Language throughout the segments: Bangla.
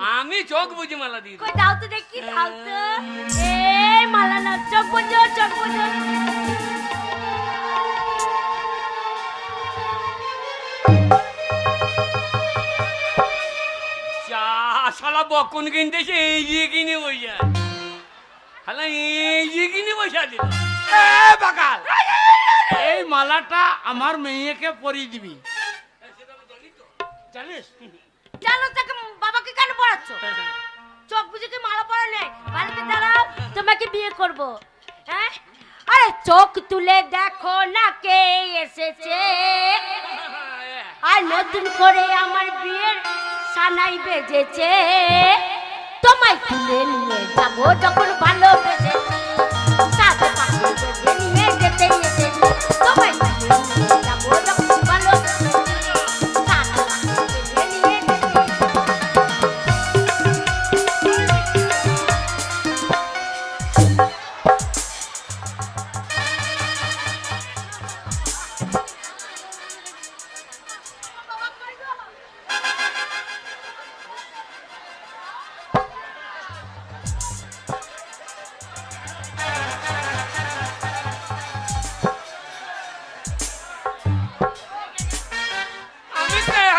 আমি চোখ বুঝে মালা দিই। কই দাও তো দেখি, দাও তো। এই মালা না, চোখ বুঝো, চোখ বুঝো। শালা বকন কিনতেছে এই যে কিনে বসে শালা এই যে কিনে বসে দিল। বাকাল, এই মালাটা আমার মেয়েকে পরিয়ে দিবি, জানিস? জানো তাকে বাবাকে কেন পড়াচ্ছ? চোখ বুঝে কি মালা পরা নেই? বাড়িতে দাঁড়াও, তোমাকে বিয়ে করব। হ্যাঁ, আরে চোখ তুলে দেখো না কে এসেছে, আর নতুন করে আমার বিয়ের সানাই বেজেছে। তোমায় তুলে নিয়ে যাবো যখন ভালোবেসেছি, সাথে পাশে বেঁধে নিয়ে যেতে এসেছি। তোমায় তুলে নিয়ে যাবো যখন ভালোবেসেছি, সাথে পাশে বেঁধে নিয়ে যেতে।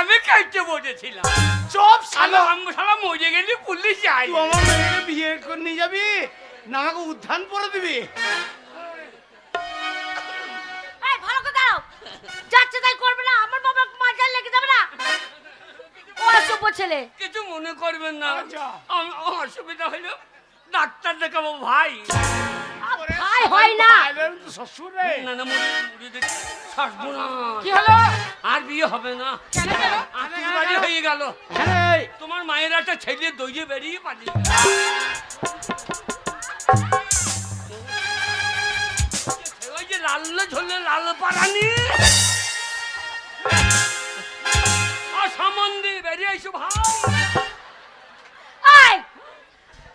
আমি খাইতে বসেছিলাম। চুপ শালা শালা, শালা মরে গেলে পুলিশ যায়। তুই আমার মেয়েকে বিয়ে করে নিয়ে যাবি না আমাকে উত্থান করে দিবি? এই ভালো করে দাঁড়াও, যাচ্ছে তাই করবে না, আমার বাবা মাজার লেগে যাবে না। ও অসভ্য ছেলে। কিছু মনে করবেন না, আচ্ছা। অসুবিধা হলো ডাক্তার দেখাবো ভাই। ভাই হয় না। শ্বশুর রে, না না মরে দেখি সর্বনাশ। কি হলো? আর বিয়ে হবে না, কেন কেন? আত্মীয় বাড়ি হয়ে গেল। হ্যাঁ, তোমার মায়ের একটা ছেলে দইয়ে বেরিয়ে পালিয়ে গেল। ওই যে লাল ঝোলে লাল পারানি অসম্বন্ধে বেরিয়ে এসো ভাই। এই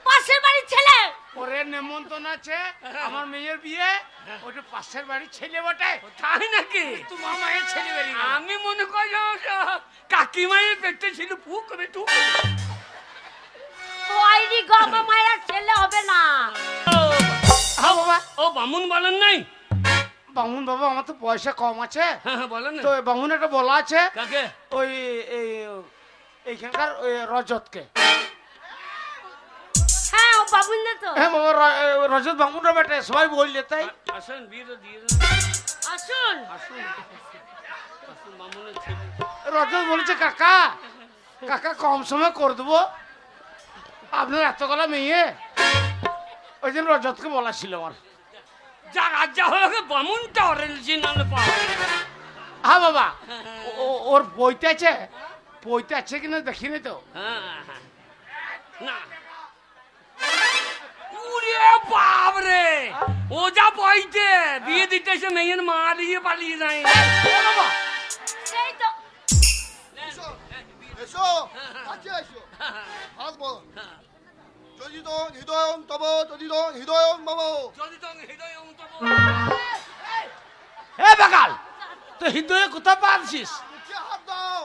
পাশের বাড়ির ছেলে। ওরে নেমন্তন্ন আছে আমার মেয়ের বিয়ে, ওটা পাশের বাড়ির ছেলে বটে। তাই নাকি? তোমার মায়ের ছেলে বেরিয়ে গেল। আমি মনে করি কাকিমায়ের পেটে ছিল ফুক করে টুক। ওইনি গো, আমার মায়ের ছেলে হবে না। হ্যাঁ বাবা। ও বামুন বলেন নাই? বামুন বাবা, আমার তো পয়সা কম আছে, হ্যাঁ হ্যাঁ বলেন তো বামুন একটা বলা আছে কাকে? ওই এইখানকার ওই রজতকে। হ্যাঁ, ও বাবুন না তো। হ্যাঁ বাবা, রজত বামুনরা বেটে, সবাই বললে তাই। আসেন বিয়ে তো দিয়ে আসুন। আসুন আসুন বামুনের ছেলে। রজত বলেছে কাকা, কাকা কম সময় করে দেবো, আপনার এতগুলা মেয়ে। ওই দিন রজতকে বলা ছিল আমার। যা রাজা হয়ে বামুনটা অরিজিনাল পাওয়া। হ্যাঁ বাবা, ওর বইতে আছে, বইতে আছে কিনা দেখিনি তো। হ্যাঁ হ্যাঁ। না উরে বাপ রে, ও যা বইতে বিয়ে দিতেছে মেয়ের মা দিয়ে পালিয়ে যায়। সেই তো। এসো, কাছে এসো। হাত বল। যদি তো হৃদয়ং তব, যদি তো হৃদয়ং মম। যদি তো হৃদয় অন্তর এ বাকাল, তো হৃদয়ে কোথা পাচ্ছিস? মুখে হাত দাও।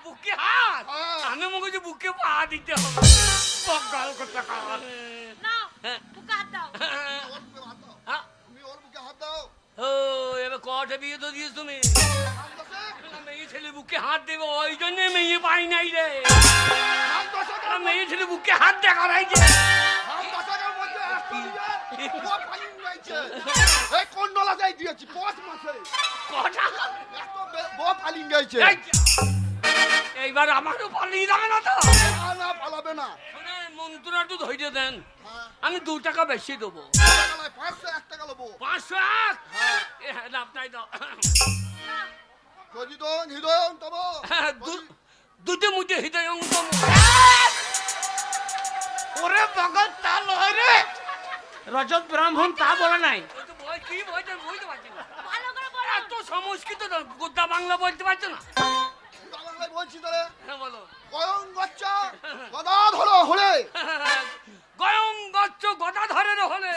বুকে হাত, হ্যাঁ। আমি মনে করছি বুকে পা দিতে হবে। বগাল কথা কাল। নাও, বুকে হাত দাও। ওর বুকে হাত দাও। তুমি ওর বুকে হাত দাও। ও এবার কটা বিয়ে তো দিয়েছ তুমি? হাত দশে, মেয়ে ছেলে বুকে হাত দেবো, ওই জন্য মেয়ে পাই নাই রে। হাত দশে, মেয়ে ছেলে বুকে হাত দেখা রাইছে। হাত দশকের মধ্যে একটা দিয়ে ও পালিয়ে গেছে। এই কোন ডলা যাই দিয়েছি 5 মাসে। কটা? এত বউ পালিয়ে গেছে। এই, এইবার আমারও পালিয়ে যাবে না তো? না না পালাবে না। শোনেন, মন্ত্রটা তো ধৈর্য দেন, হ্যাঁ, আমি 2 টাকা বেশি দেবো। টাকা নয়, 501 টাকা নেবো। 501? হ্যাঁ, লাভ নাই দাও। যদি তো হৃদয়ং তব। দুটো মুঠে হৃদয় অঙ্গম। ওরে বাকাল, তা নয় রে, রজত ব্রাহ্মণ তা বলে নাই। কি বলতে বুঝতে পারছি না। ভালো করে বলো। এত সংস্কৃত না, গোদা বাংলা বলতে পারছো না? বাংলায় বলছি তাহলে। হ্যাঁ বলো। কয়ং গচ্ছা গদা ধরো হলে। গয়ং গচ্ছ গদাধরের হলে।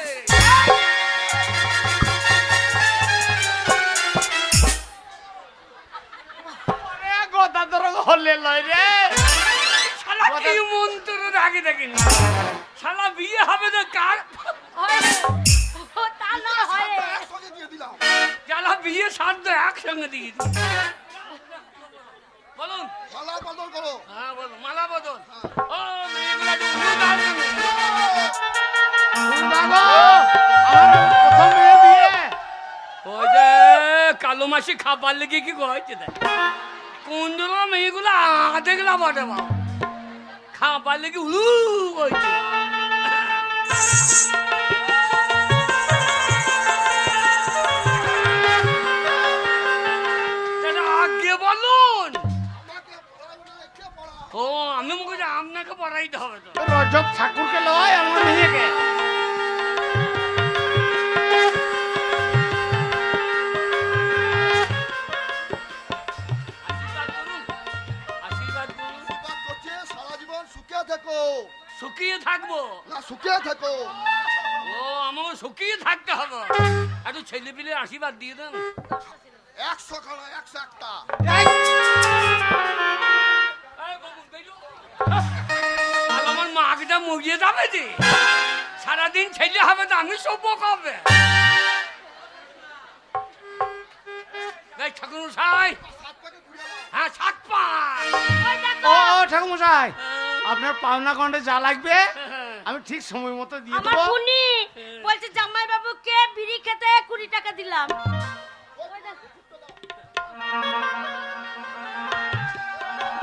ওরে গদাধর হলে লয় রে। শালা কি মন্ত্র আগে দেখিনি শালা বিয়ে হবে তো কার হয় ও তা না হয় রে। একসঙ্গে দিয়ে দিলাম। শালা বিয়ে সাধ্য একসঙ্গে দিয়ে দিই। বলুন মালা বদল করো। হ্যাঁ বলুন মালা বদল ও মেয়েগুলো একটু উঠে দাঁড়ান। বাবা, আমার প্রথম মেয়ে বিয়ে। ওই যে কালো মাসি খাবার লেগে কি হয়েছে দেখ কোন দিল মেয়েগুলো আধে গেলা বটে বাবা খাবার লেগে উলু হয়েছে আগে বলুন আমাকে পড়াবো না, কে পড়া? ও আমি মুখে যে আপনাকে পড়াইতে হবে তো রজব ঠাকুরকে লয় আমার মেয়েকে। আশীর্বাদ করুন আশীর্বাদ করুন আশীর্বাদ করছে, সারা জীবন সুখে থেকো। শুকিয়ে থাকবো না, সুখে থেকো। ও আমাকে শুকিয়ে থাকতে হবে একটু ছেলে পিলে আশীর্বাদ দিয়ে দেন 100 খানা, 101টা। এই বাবু, বেরো। শালা আমার মাকে মরিয়ে যাবে যে সারাদিন ছেলে হবে তো আমি সভ্য কবে ঠাকুর মশাই সাত পাকে ঘুরিয়ে দাও। হ্যাঁ 7 পাঁচ ওই দেখো ও ঠাকুর মশাই, আপনার পাওনা গন্ডে যা লাগবে আমি ঠিক সময় মতো দিয়ে আমার দেবো। পুনি বলছে জামাই বাবুকে বিড়ি খেতে 20 টাকা দিলাম। ওই দেখো।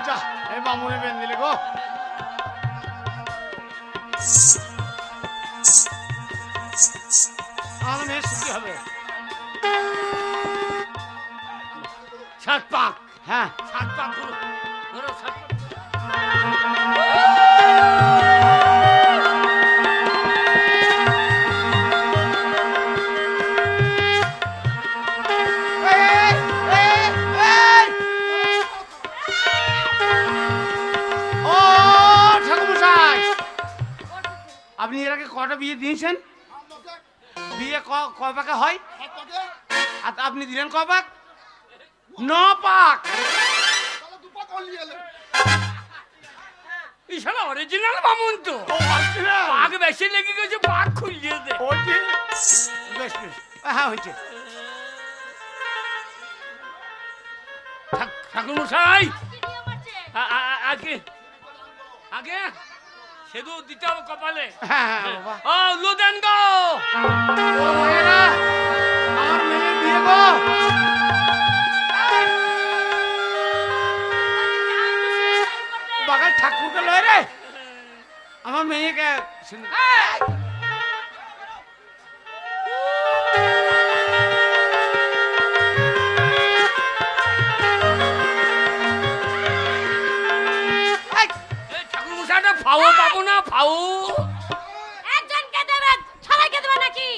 যা, এই বামুনে বেন দিলে গো। আমার মেয়ে সুখী হবে। 7 পাক হ্যাঁ, 7 পাক ধরো ধরো 7 পাক এই, এই, এই। ও ঠাকুর মশাই, আপনি এর আগে কটা বিয়ে দিয়েছেন? আমাকে বিয়ে কয় পাকে হয়? সাত পাকে, আর আপনি দিলেন কয় পাক? 9 পাক। তাহলে 2 পাক করলি এলে। এই শালা অরিজিনাল বামুন তো ও আসছে না। পাক বেশি লেগে গেছে পাক খুলিয়ে দে ওই যে, বেশ বেশ, হ্যাঁ হয়েছে। ঠাকুর মশাই কি নিয়ম আছে? আগে আগে সেদু দিতে হবে কপালে হ্যাঁ হ্যাঁ বাবা। ও লুদেন গো ও মায়েরা, আমার মেয়ের বিয়ে গো। বাগাল ঠাকুরকে লয় রে, আমার মেয়েকে এই ঠাকুর মশাইটা ফাও পাবো না ফাও একজনকে দেবে সবাইকে দেবে নাকি?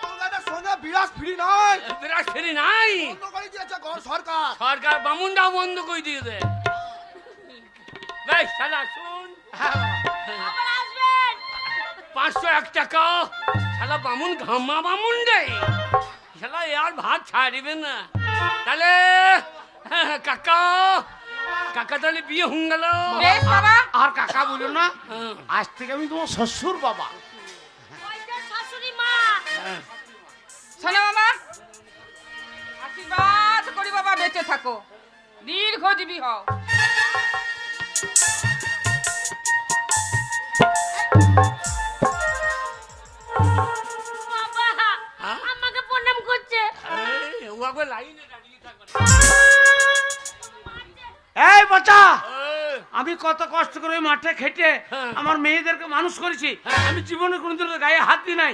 কলকাতার সঙ্গে বিরাজ ফ্রি নয়। বিরাট ফেরি নাই বন্ধ করে দিয়েছে ঘর সরকার। সরকার বামুনটাও বন্ধ করে দিয়ে দে বেশ শালা শুন আবার আসবেন। 501 টাকা শালা বামুন ঘামা বামুন রে শালা এ আর ভাত ছাড়িবে না তাহলে কাকা কাকা তাহলে বিয়ে হয়ে গেল বেশ বাবা, আর কাকা বলো না, হ্যাঁ, আজ থেকে আমি তোমার শ্বশুর বাবা। ওই যে শাশুড়ি মা। হ্যাঁ। শোনো মামা, আশীর্বাদ করি বাবা, বেঁচে থাকো, দীর্ঘজীবী হও। বাবা হ্যাঁ? আমাকে প্রণাম করছে। এই, ও আগে লাইনে দাঁড়িয়ে থাকবে এই বাচ্চা, এই, আমি কত কষ্ট করে ওই মাঠে খেটে হ্যাঁ। আমার মেয়েদেরকে মানুষ করেছি, আমি জীবনে কোনোদিন ওদের গায়ে হাত দিই নাই,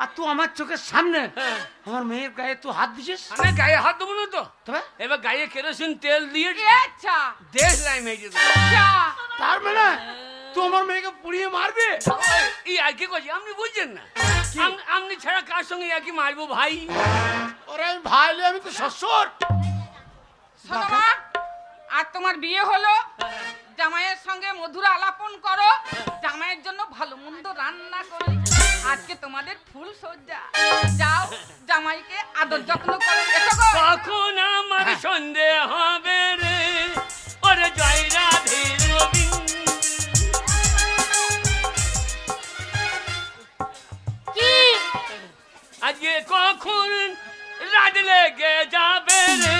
আর তুই আমার চোখের সামনে হ্যাঁ। আমার মেয়ের গায়ে তুই হাত দিছিস। আমি গায়ে হাত দেবো না তো তবে এবার গায়ে কেরোসিন তেল দিয়ে আচ্ছা দেশ লাই মেজে দেবো আচ্ছা, তার মানে তুই আমার মেয়েকে পুড়িয়ে মারবি? এই আর কি করছি আপনি বুঝছেন না আপনি ছাড়া কার সঙ্গে আর কি মারবো ভাই ওরে আমি ভাই লই, আমি তো শ্বশুর। শোনো মা, আর তোমার বিয়ে হলো, জামাইয়ের সঙ্গে মধুর আলাপন করো, জামাইয়ের জন্য ভালো মন্দ রান্না করি, আজকে তোমাদের ফুল সজ্জা, যাও জামাইকে আদর যত্ন করো, এসো গো। কখন আমার সন্দেহ হবে রে ওরে জয় রাধে গোবিন্দ লেগে যাবে রে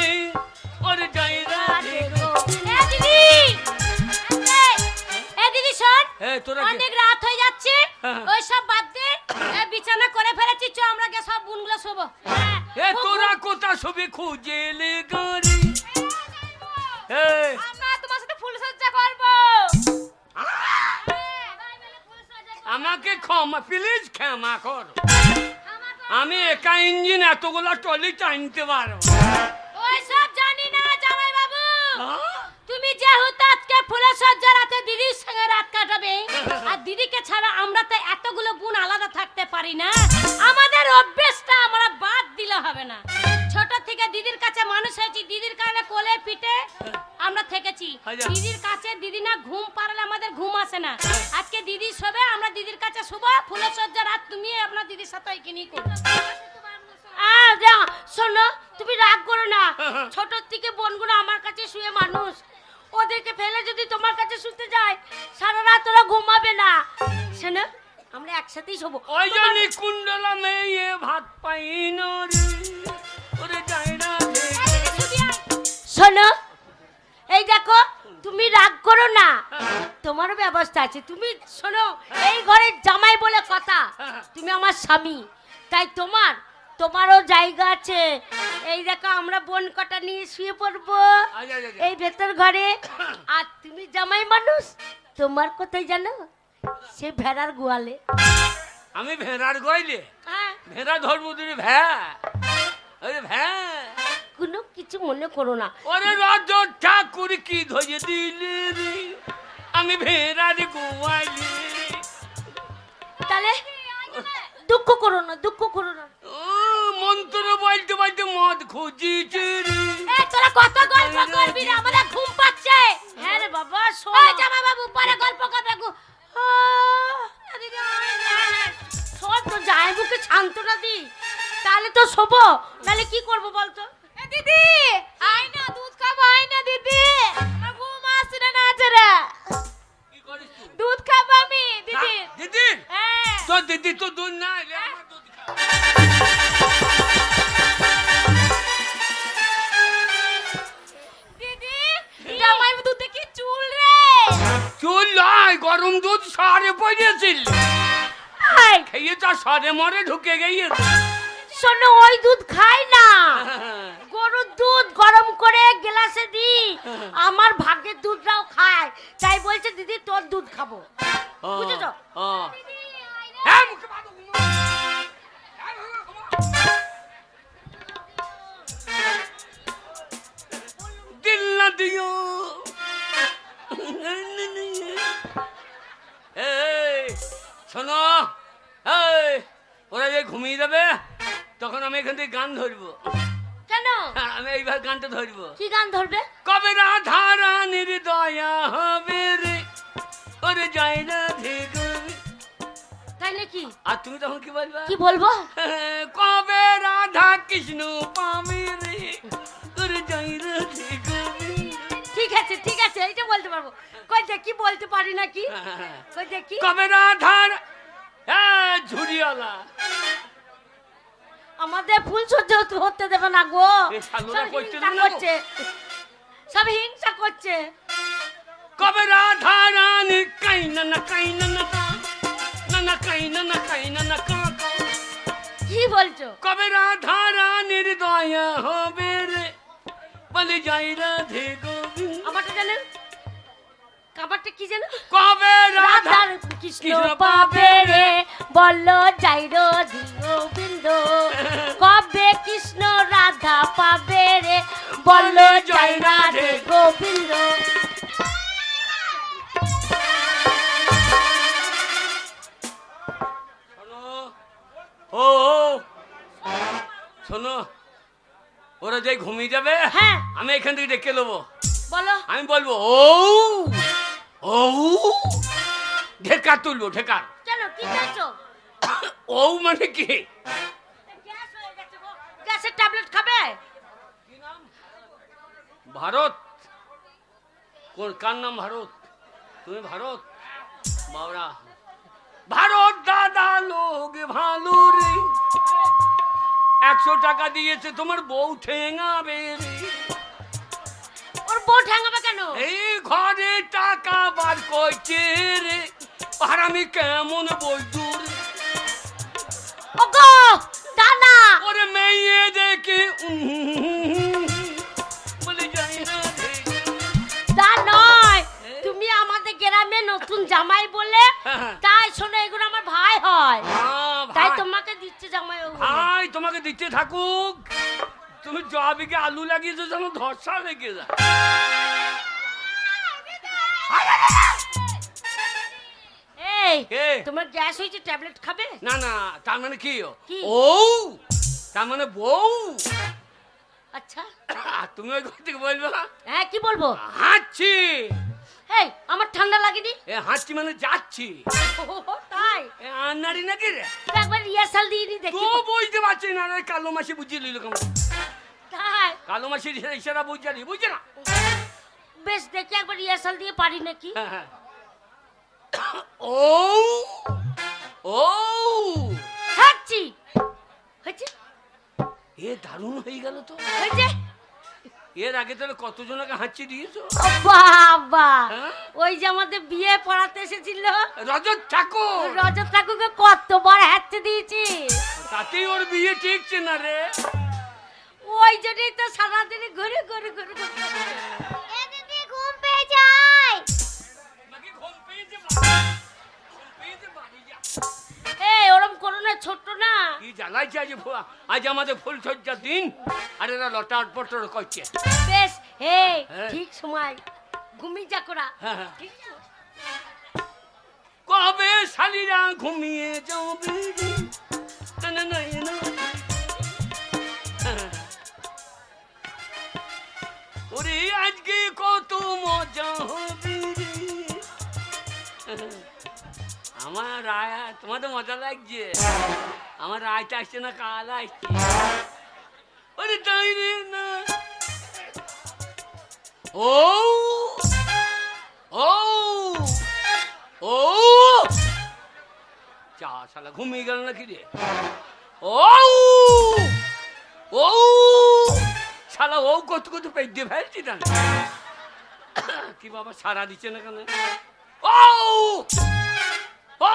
ওর যাইরা দেখো। এ দিদি, এ দিদি শোন, তোরা কি- অনেক রাত হয়ে যাচ্ছে, হ্যাঁ। ওই সব বাদ দে, বিছানা করে ফেলেছি, চ আমরা গিয়ে সব বুনগুলো শোবো। হ্যাঁ, তোরা কোথা ছবি খুঁজে লে গরি আমরা তোমার সাথে ফুলসজ্জা করবো। আমাকে ক্ষমা প্লিজ ক্ষমা কর, আমি একা ইঞ্জিন এতগুলো টলি টানতে পারবো। ওই সব জানি না জামাই বাবু, তুমি যেহেতু আজকে ফুলসজ্জা রাতে দিদির সঙ্গে রাত কাটাবে, আর দিদিকে ছাড়া আমরা তো এতগুলো বোন আলাদা থাকতে পারি না, আমাদের অভ্যেসটা আমরা বাদ দিলে হবে না। ছোট থেকে দিদির কাছে মানুষ হয়েছি, দিদির কাছে কোলে পিঠে আমরা থেকেছি, আচ্ছা। দিদির কাছে দিদি না ঘুম পারলে আমাদের ঘুম আসে না। আজকে দিদি শোবে, আমরা দিদির কাছে শোবো, ফুলসজ্জা রাত তুমি আপনার দিদির সাথে এখানেই করো। শোনো, তুমি রাগ করো না, ছোট থেকে বোনগুলো আমার কাছে শুয়ে মানুষ, ওদেরকে ফেলে যদি তোমার কাছে শুতে যায় সারা রাত ওরা ঘুমাবে না। শোনো, আমরা একসাথেই শোবো। ওই জন্য কুণ্ডলা মেয়ে ভাত পাই না রে ওরে যাইরা দেখো। শোনো, এই দেখো, তুমি রাগ করো না, তোমারও ব্যবস্থা আছে। তুমি শোনো, এই ঘরের জামাই বলে কথা, তুমি আমার স্বামী, তাই তোমারও জায়গা আছে। এই দেখো, আমরা বোন কটা নিয়ে শুয়ে পড়বো আচ্ছা, আচ্ছা, আচ্ছা। এই ভেতর ঘরে। আর তুমি জামাই মানুষ, তোমার কোথায় জানো? সে ভেড়ার গোয়ালে। আমি ভেড়ার গইলে হ্যাঁ, ভেড়া ধরবো তুমি ভ্যা ওরে ভ্যা কোনো কিছু মনে করো না। ওরে রজ ঠাকুর কি ধরে দিলে রে আমি ভেড়ার গোয়ালে। তাহলে দুঃখ করো না, দুঃখ করো না। ও মন্ত্র বলতে বলতে মদ খুঁজিছে রে। এই তোরা কত গল্প করবি রে, আমাদের ঘুম পাচ্ছে। হ্যাঁ রে বাবা, শোন। ওই জামাই বাবু পরে গল্প করবে গো। শোন, তো যায় মুখে শান্তনা দি, তাহলে তো শোবো, তাহলে কি করবো বলতো? দিদি আয় না, দুধ খাবো, আয় না দিদি, আমার ঘুম আসছে না, নাচে রে, কি করিস তুই? দুধ খাবো আমি দিদি। দিদি হ্যাঁ, তো দিদি তো দুধ না রে আমার দুধ খা। দিদি জামাই দুধে কি চুল রে? চুল নয়, গরম দুধ সারে পড়েছিল, আয় খেয়ে তা সারে মরে ঢুকে গিয়েছে। শোনো, ওই দুধ খাই না, গরুর দুধ গরম করে গ্লাসে দি, আমার ভাগ্যের দুধটাও খায়, তাই বলছে দিদি তোর দুধ খাবো, বুঝেছো? হ্যাঁ মুখে বাঁধো। দিল না দিও। এই শোনো, এই ওরা যে ঘুমিয়ে যাবে তখন আমি এখান থেকে গান ধরবো। কেন? আমি এইবার গানটা ধরবো। কি গান ধরবে? কবে রাধা রানীর দয়া হবে রে ওরে যাই না ধেগো। তাই নাকি? আর তুমি তখন কি বলবা? কি বলবো? কবে রাধা কৃষ্ণ পাবে রে ওরে যাই না ধেগো। ঠিক আছে, ঠিক আছে, এইটা বলতে পারবো। কই দেখি, বলতে পারি নাকি? কই দেখি। কবে রাধার ঝুড়িওয়ালা আমাদের ফুল সহ্য হতে দেবে না গো, এই শালোরা সব করতে হিংসা দেবে না গো। করছে, সব হিংসা করছে। কবে রাধা রানী কাইনা না কাইনা না না না কাইনা না কাইনা না কা। কি বলছো? কবে রাধা রানীর দয়া হবে রে বলে যাই রাধে গোবিন্দ। আমারটা জানেন? কাবারটা কি জানো? কবে রাধা রাধার কৃষ্ণ পাবে রে বলো যাইরো গোবিন্দ, কবে কৃষ্ণ রাধা পাবে রে বলো যাই রাধে গোবিন্দ। ও শোনো, ওরা যে ঘুমিয়ে যাবে হ্যাঁ। আমি এখান থেকে ডেকে নেবো। বলো। আমি বলবো ও ও ঢেকা তুলবো, ঢেকা। কেন, কি চাইছো? ও মানে কি? গ্যাস হয়ে গেছে গো, গ্যাসের ট্যাবলেট খাবে? ভারত। কোন কার নাম ভারত? তুমি ভারত? বাবরা ভারত দাদা লোক ভালো রে 100 টাকা দিয়েছে তোমার বউ ঠেঙাবে রে। ওর বউ ঠ্যাঙাবে কেন? এই ঘরে টাকা বার করছে রে, আর আমি কেমন বৈদুর। ওগো দানা, ওরে মেয়ে দেখে বলে যাই না রে। তা নয়, তুমি আমাদের গ্রামে নতুন জামাই বলে, হ্যাঁ। তাই শোনো এগুলো আমার ভাই হয়, তাই ভাই, তোমাকে দিচ্ছে জামাই ওগুলো। ভাই তোমাকে দিতে থাকুক, তুমি জবিকে আলু লাগিয়েছো যেন ধর্ষা লেগে যায়। এই কে? তোমার গ্যাস হয়েছে, ট্যাবলেট খাবে? না না, তার মানে কি? কি? ও তার মানে বউ। আচ্ছা আর তুমি ওই ঘর থেকে বলবে না হ্যাঁ, কি বলবো? হাঁটছি। এই আমার ঠান্ডা লাগেনি। এ হাঁটছি মানে যাচ্ছি। ও, তাই এ আন্নারি নাকি রে? তো একবার রিহার্সাল দিয়ে নি দেখি। তো বুঝতে পারছি না রে, কালো মাসি বুঝিয়ে নিল কেমন? তাই কালো মাসির ইশারা বুঝে নি, বুঝছে না? বেশ, দেখি একবার রিহার্সাল দিয়ে পারি নাকি। হ্যাঁ, হ্যাঁ। ও ও হাঁটছি হয়েছে, এ দারুণ হয়ে গেল তো। হয়েছে। এর আগে তাহলে কতজনকে হাঁচি দিয়েছো? ও বাবা, হ্যাঁ? ওই যে আমাদের বিয়ে পড়াতে এসেছিল রজত ঠাকুর, রজত ঠাকুরকে কতবার হাঁটতে দিয়েছি, তাতেই ওর বিয়ে ঠিকছে না রে। ওই জন্যই তো সারাদিন ঘুরে ঘুরে ঘুরে ঘুরে ঘুম পেয়ে যায়। নাকি ঘুম পেয়েছে বাবা? ঘুম পেয়েছে বাড়ি যা। এই ওরম করো না, ছোট্ট না। কি জ্বালাইছে আজ আজ আমাদের ফুল সজ্জার দিন, আর এরা লটার পটর করছে। বেশ, এই হ্যাঁ। ঠিক সময় ঘুমিয়ে যা করা। হ্যাঁ, হ্যাঁ। ঠিক আছে? কবে শালিরা ঘুমিয়ে যাবে রে? না, না, না, না। হ্যাঁ। ওরে আজকে কত মজা হবে রে। আমার রায়, তোমাদের মজা লাগছে? আমার রায়টা আসছে না, কাল আসছে। ওরে তাই রে না। ও ও ও চা শালা ঘুমিয়ে গেল নাকি রে? ও ও শালা ও কত কত পেট দিয়ে ফেলছি না কি বাবা, সারা দিচ্ছে না কেন? ও ও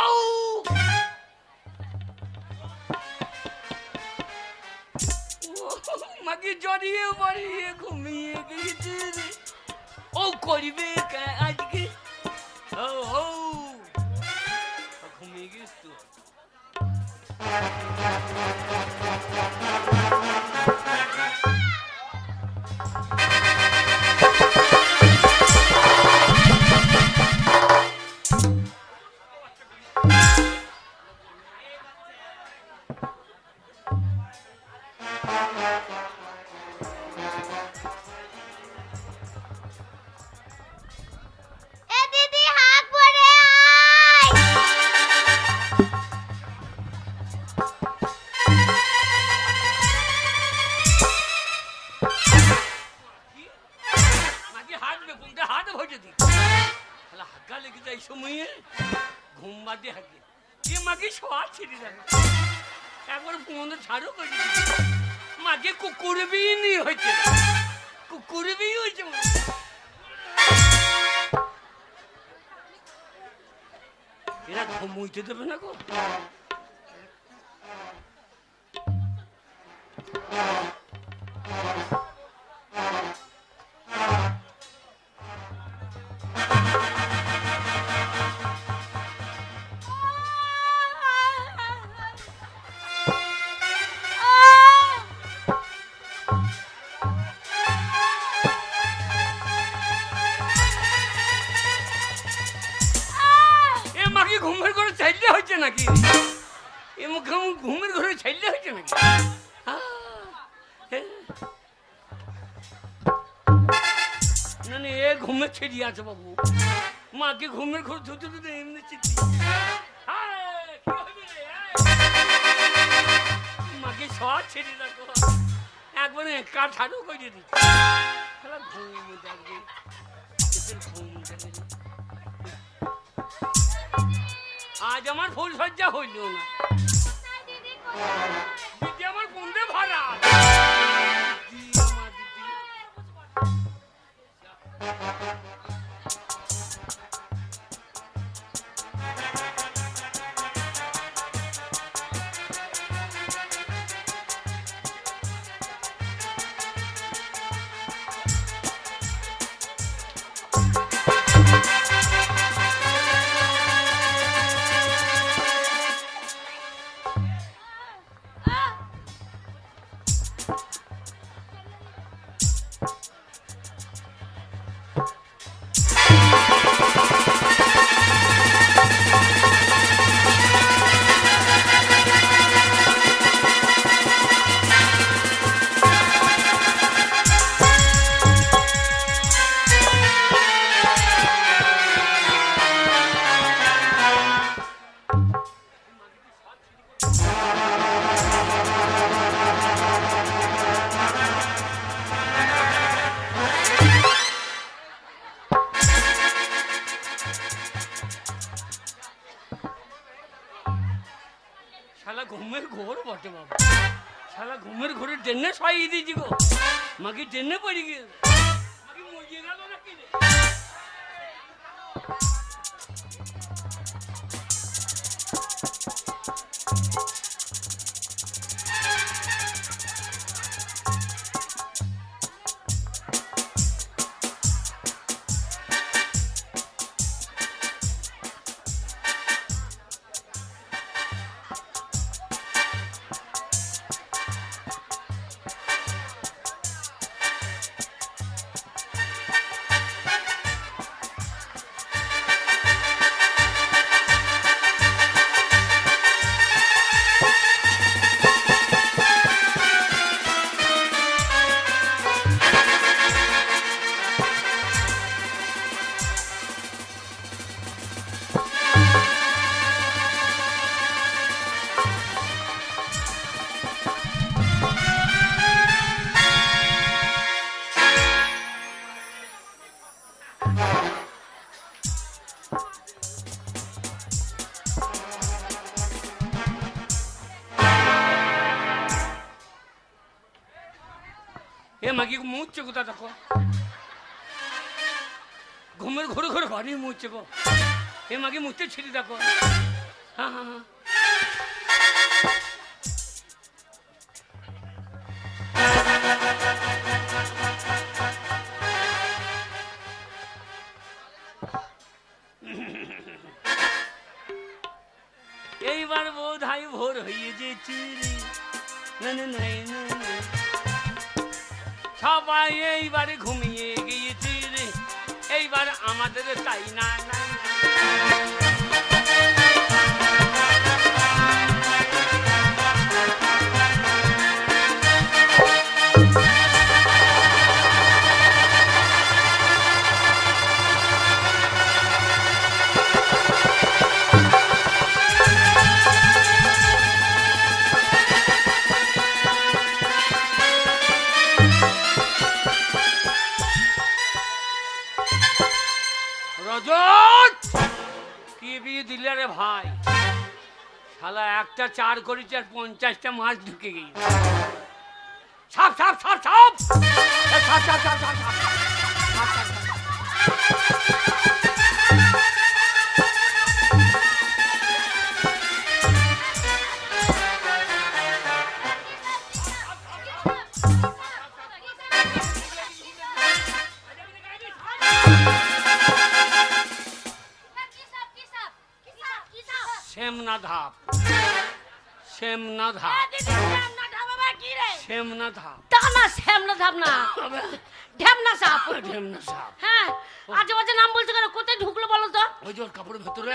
মাকে জড়িয়ে বাড়িয়ে ঘুমিয়ে গেছে রে। ও করবে আজকে? ও ও ঘুমিয়ে গেছ তো? এ দিদি, হাত ভরে আয়। মাকে হাঁটবে, কোনটা হাত ভরে দি শালা হাগা লেগে যায় সময়ে, ঘুম বাদে হাগে এ মাকে শোয়া ছেড়ে যাবে। একবার ফোন ছাড়ো করে দিবি। মাকে কুকুর বিনি হয়েছে, কুকুর বি হয়েছে। এরা ঘুমুইতে দেবে না গো। এ মাকে ঘুমের ঘরে চাইলে হয়েছে নাকি? এ মুখে ঘুমের ঘরে চাইলে হয়েছে নাকি? না না, এ ঘুমে ছেড়িয়ে আছে বাবু। মাকে ঘুমের ঘরে ধুতে ধুতে এমনি চিঠি। মাকে সব ছেড়ে রাখো, একবারে কাঠ হাড়ু করে দিচ্ছি। ঘুম যাবে, ঘুম যাবে। আজ আমার ফুল সজ্জা হইল না। দিদি আমার বন্ধে ভরা দিদি, আমার দিদি। শালা ঘুমের ঘোর বটে বাবা, শালা ঘুমের ঘোরে ট্রেনে সরিয়ে দিয়েছি গো, মাকে ট্রেনে পড়ে গিয়ে মাকে মরিয়ে গেল নাকি রে? এ মাকে মুচ্ছে কোথা দেখো, ঘুমের ঘোরে ঘোরে ঘরে মুচ্ছে গো, এ মাকে মুচ্ছে ছিঁড়ি দেখো। হ্যাঁ হ্যাঁ হ্যাঁ, এইবার বোধহয় ভোর হয়ে যেছি রে, না না না না না। সবাই এইবারে ঘুমিয়ে গিয়েছি রে, এইবার আমাদের তাই না না না। রজত কি বিয়ে দিলে রে ভাই, শালা একটা 4 করেছে আর 50টা মাছ ঢুকে গিয়ে। ছাপ ছাপ ছাপ ছাপ ছাপ ছাপ ছাপ ছাপ ছাপ। শ্যামনা ধাপ, শ্যামনা ধাপ, শ্যামনা ধাপ, তা না শ্যামলা ধাপ না, ঢ্যামনা সাপ। ঢেমনা সাপ। হ্যাঁ, আজে বাজে নাম বলছো কেন? কোথায় ঢুকলো বলো তো? ওই যে ওর কাপড়ের ভেতরে।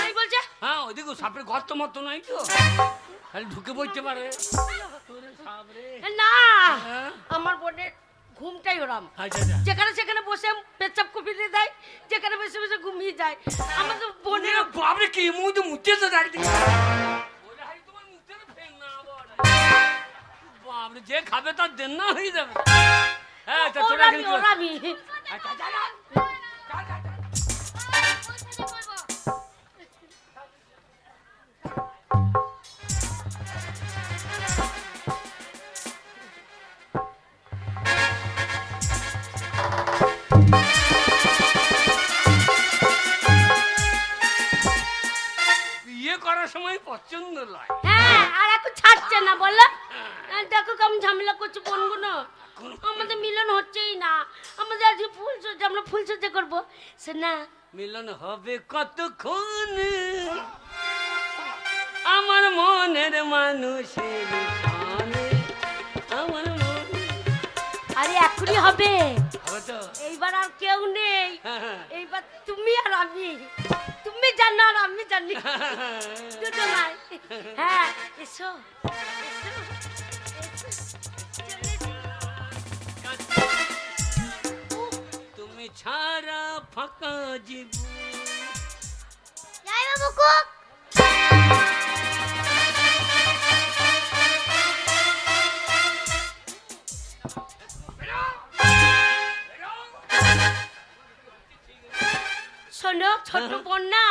এই বলছে হ্যাঁ ওইদিকে সাপের গর্ত মতো নাই তো, খালি ঢুকে পড়তে পারে। ওরে সাপ রে। না, হ্যাঁ? আমার বোনের ঘুমটাই ওরম, আচ্ছা আচ্ছা। যেখানে সেখানে বসে পেচ্ছাপ কুপিয়ে দেয়, যেখানে বসে বসে ঘুমিয়ে যায়। আমাদের বোনের বাপরে কি মুখ মুতেছে একদিকে। বাপরে যে খাবে তার দেন না হয়ে যাবে। হ্যাঁ তা তোরা ওরামি কিন্তু ওরামি। আচ্ছা যা যা যা যা যা। লয়। হ্যাঁ আর এখন ছাড়ছে না বলো দেখো কেমন ঝামেলা করছে বোনগুলো আমাদের মিলন হচ্ছেই না আমাদের আজকে ফুল সজ্জা আমরা ফুল সজ্জা করবো সে না মিলন হবে কতক্ষণ আমার মনের মানুষের সনে, আমার মন আরে এখনই হবে হবে তো। এইবার আর কেউ নেই হ্যাঁ। এইবার তুমি আর আমি তুমি জানো আর আমি জানি দুজনাই হ্যাঁ এসো এসো, এসো, চলে এসো। তুমি ছাড়া ফাঁকা জীবন। যাই বাবু কুক শোনো ছোট বোন না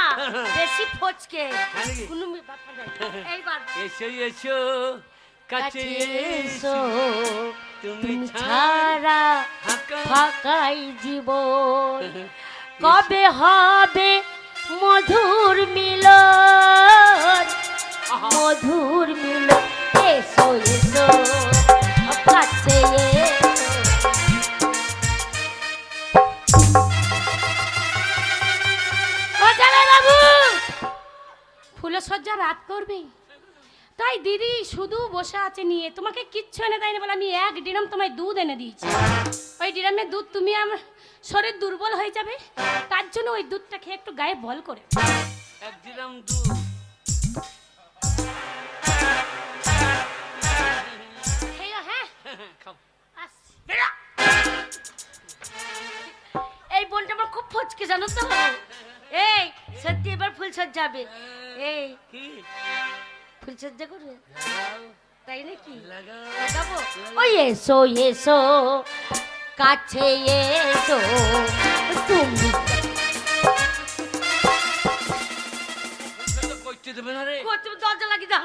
বেশি ফচকে নাকি? কোনো ব্যাপার নাই এইবার এসো এসো কাছে এসো, তুমি ছাড়া ফাঁকা ফাঁকাই জীবন কবে হবে মধুর মিলন মধুর মিলন এসো এসো কাছে এসো। ও জামাই বাবু ফুলের সজ্জা রাত করবে তাই দিদি শুধু বসে আছে নিয়ে তোমাকে কিচ্ছু এনে দেয়নি বলে আমি 1 ডিরাম তোমায় দুধ এনে দিয়েছি ওই ডিরামের দুধ তুমি আমার শরীর দুর্বল হয়ে যাবে তার জন্য ওই দুধটা খেয়ে একটু গায়ে বল করে এক দিলাম দুধ। খেয়ে হ্যাঁ খাও। আসছি। এই বোনটা আমার খুব ফচকে জানো তো এই সত্যি এবার ফুল সজ্জাবে এই কি ফুল সজ্জা করবে লাগাও, তাই নাকি লাগাও। লাগাবো ওই এসো এসো কাছে এসো তুমি তো করতে দেবে না রে। তুমি দরজা লাগিয়ে দাও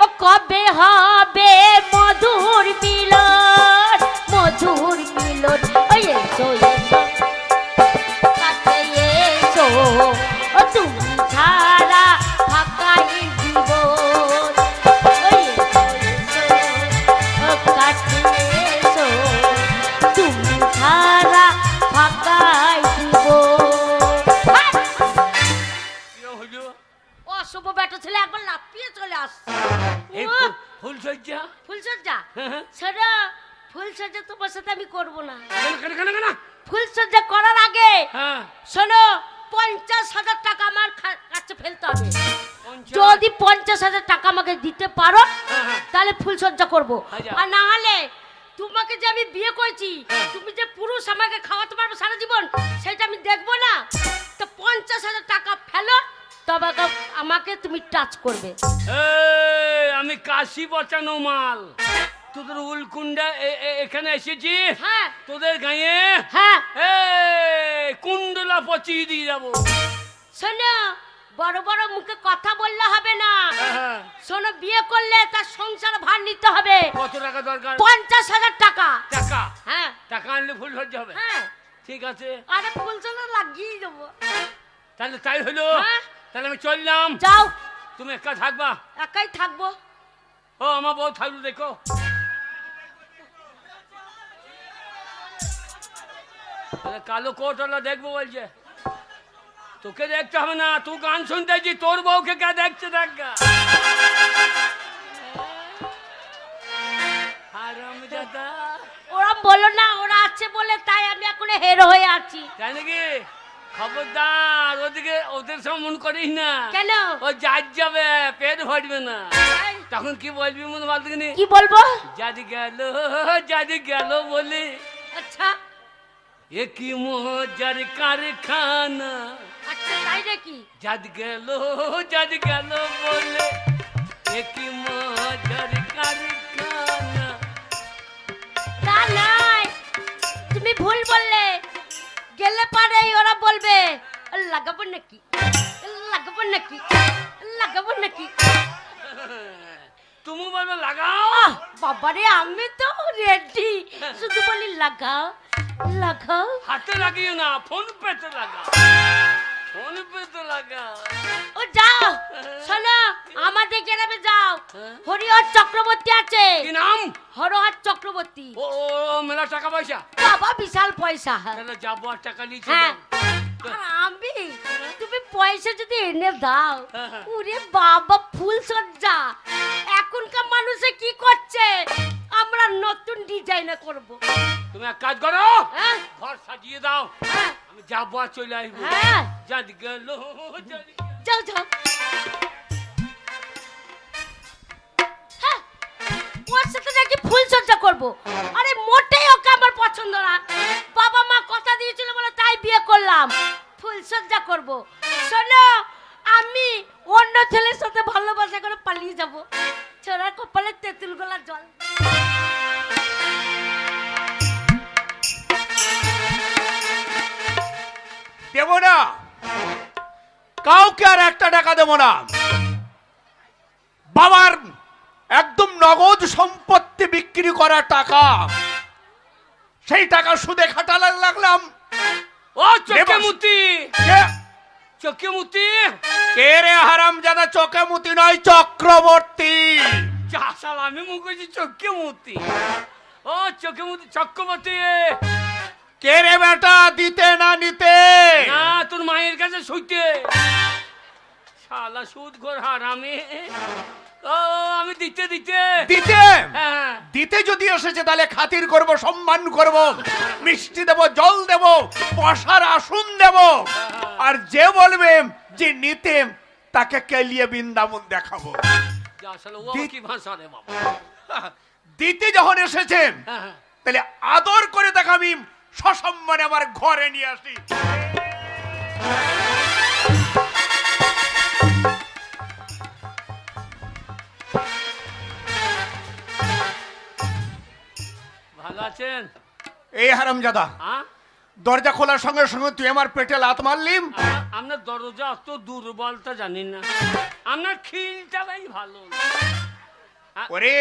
ও কবে হবে মধুর মিলন মধুর মিলন ওই এসো এসো কাছে এসো ও তুমি ছাড়া ফাঁকাই জীবন ওই এসো এসো ও কাছে এসো তুমি ছাড়া ফাঁকাই জীবন কি হলো? অশুভ বেটা ছেলে একবার লাফিয়ে চলে আসছে এই ও, ফুল সজ্জা ফুলসজ্জা হ্যাঁ। শোনো ফুলসজ্জা তোমার সাথে আমি করবো না কেন কেন কেন কেন? ফুলসজ্জা করার আগে হ্যাঁ শোনো 50,000 টাকা আমার কাছে ফেলতে হবে পঞ্চাশ। যদি 50,000 টাকা আমাকে দিতে পারো হ্যাঁ। তাহলে ফুলসজ্জা করবো আচ্ছা। আর না হলে তোমাকে যে আমি বিয়ে করেছি তুমি যে পুরুষ আমাকে খাওয়াতে পারবে সারা জীবন সেটা আমি দেখবো না তো 50,000 টাকা ফেলো তবে আমাকে তুমি টাচ করবে এই, আমি কাশি বাঁচানো মাল তোদের উলকুন্ডা এখানে এসেছি হ্যাঁ তোদের গায়ে হ্যাঁ কুণ্ডলা পচিয়ে দিয়ে যাবো। শোনো বড় বড় মুখে কথা বললে হবে না হ্যাঁ। শোনো বিয়ে করলে তার সংসার ভার নিতে হবে কত টাকা দরকার? 50,000 টাকা টাকা হ্যাঁ টাকা আনলে ফুল সজ্জা হবে। হ্যাঁ ঠিক আছে আরে ফুলসজ্জা লাগিয়ে দেবো তাহলে তাই হলো। হ্যাঁ। তাহলে আমি চললাম, যাও তুমি একা থাকবা। একাই থাকবো ও আমার বউ থাকলো দেখো। তাহলে কালো কোটওয়ালা দেখবো বলছে। তোকে দেখতে হবে না, তুই গান শুনতে আইছি, তোর বউকে কে দেখছে দেখ গা। হারামজাদা। ওরা বলো না ওরা আছে বলে তাই আমি এখন হেরো হয়ে আছি তাই নাকি? খবরদার ওদিকে ওদের সব মন করিস না। কেন ও যার যাবে পেট ভরবে না। তখন কি বলবি মনে বলতে কি বলবো জাদি গেল বলে আচ্ছা এ কি মজার কারখানা। আচ্ছা তাই নাকি জাদি গেল বলে এ কি মজার কারখানা। তা নাই তুমি ভুল বললে গেলে পারে ওরা বলবে লাগাবো নাকি লাগাবো নাকি লাগাবো নাকি তুমি বলবে লাগাও। আহ, বাবারে আমি তো রেডি শুধু বলি লাগাও লাগাও হাতে লাগিও না, ফোন পেতে লাগাও। ফোন পে তো লাগা। ও যাও শোনো, আমাদের গ্রামে যাও, হরিহর চক্রবর্তী আছে। কি নাম? হরহর চক্রবর্তী। ও মেলা টাকা পয়সা। বাবা বিশাল পয়সা। তাহলে যাবো, আর টাকা নিচ্ছি হ্যাঁ আর আমি, তুমি পয়সা যদি এনে দাও, ওরে বাবা ফুল সজ্জা। এখনকার মানুষে কি করছে, আমরা নতুন ডিজাইনে করব। তুমি এক কাজ করো, হ্যাঁ ঘর সাজিয়ে দাও, হ্যাঁ আমি যাবো আর চলে আসবো। হ্যাঁ জানি গেল জানি। যাও যাও। হ্যাঁ, ওর সাথে নাকি ফুল সজ্জা করবো। আরে মোটেই ওকে আমার পছন্দ না। বাবা মা কথা দিয়েছিল বলে তাই বিয়ে করলাম। ফুল সজ্জা করবো। শোনো, আমি অন্য ছেলের সাথে ভালোবাসা করে পালিয়ে যাব। ছোড়ার কপালে তেঁতুল গোলা জল। দেব না, কাউকে আর একটা টাকা দেব না। বাবার একদম নগদ সম্পত্তি বিক্রি করা টাকা, সেই টাকা সুদে খাটালে লাগলাম। ও চোখে মুতি, কে- চোখে মুতি। কে রে হারামজাদা? চোখে মুতি নয়, চক্রবর্তী। চাষাল আমি মুখেছি চোখে মুতি। ও চোখে মুতি চক্রবর্তী। কে রে বেটা? দিতে না নিতে? না, তোর মায়ের কাছে শুইতে। শালা সুদ ঘর হারামে। ও আমি দিতে দিতে দিতে হ্যাঁ। দিতে যদি এসেছে তাহলে খাতির করব, সম্মান করব, মিষ্টি দেব, জল দেব, বসার আসন দেব। আর যে বলবে যে নিতে, তাকে কেলিয়ে বৃন্দাবন দেখাবো। যা শালা, ও কি ভাষা রে বাবা। দিতে যখন এসেছেন হ্যাঁ, হ্যাঁ। তাহলে আদর করে তাকে আমি সসম্মানে আমার ঘরে নিয়ে আসি। ভালো আছেন? এই হারামজাদা, হ্যাঁ? দরজা খোলার সঙ্গে সঙ্গে তুই আমার পেটে লাত মারলিম। আপনার দরজা অত দুর্বলতা জানি না, আপনার খিলটাই ভালো। ওরে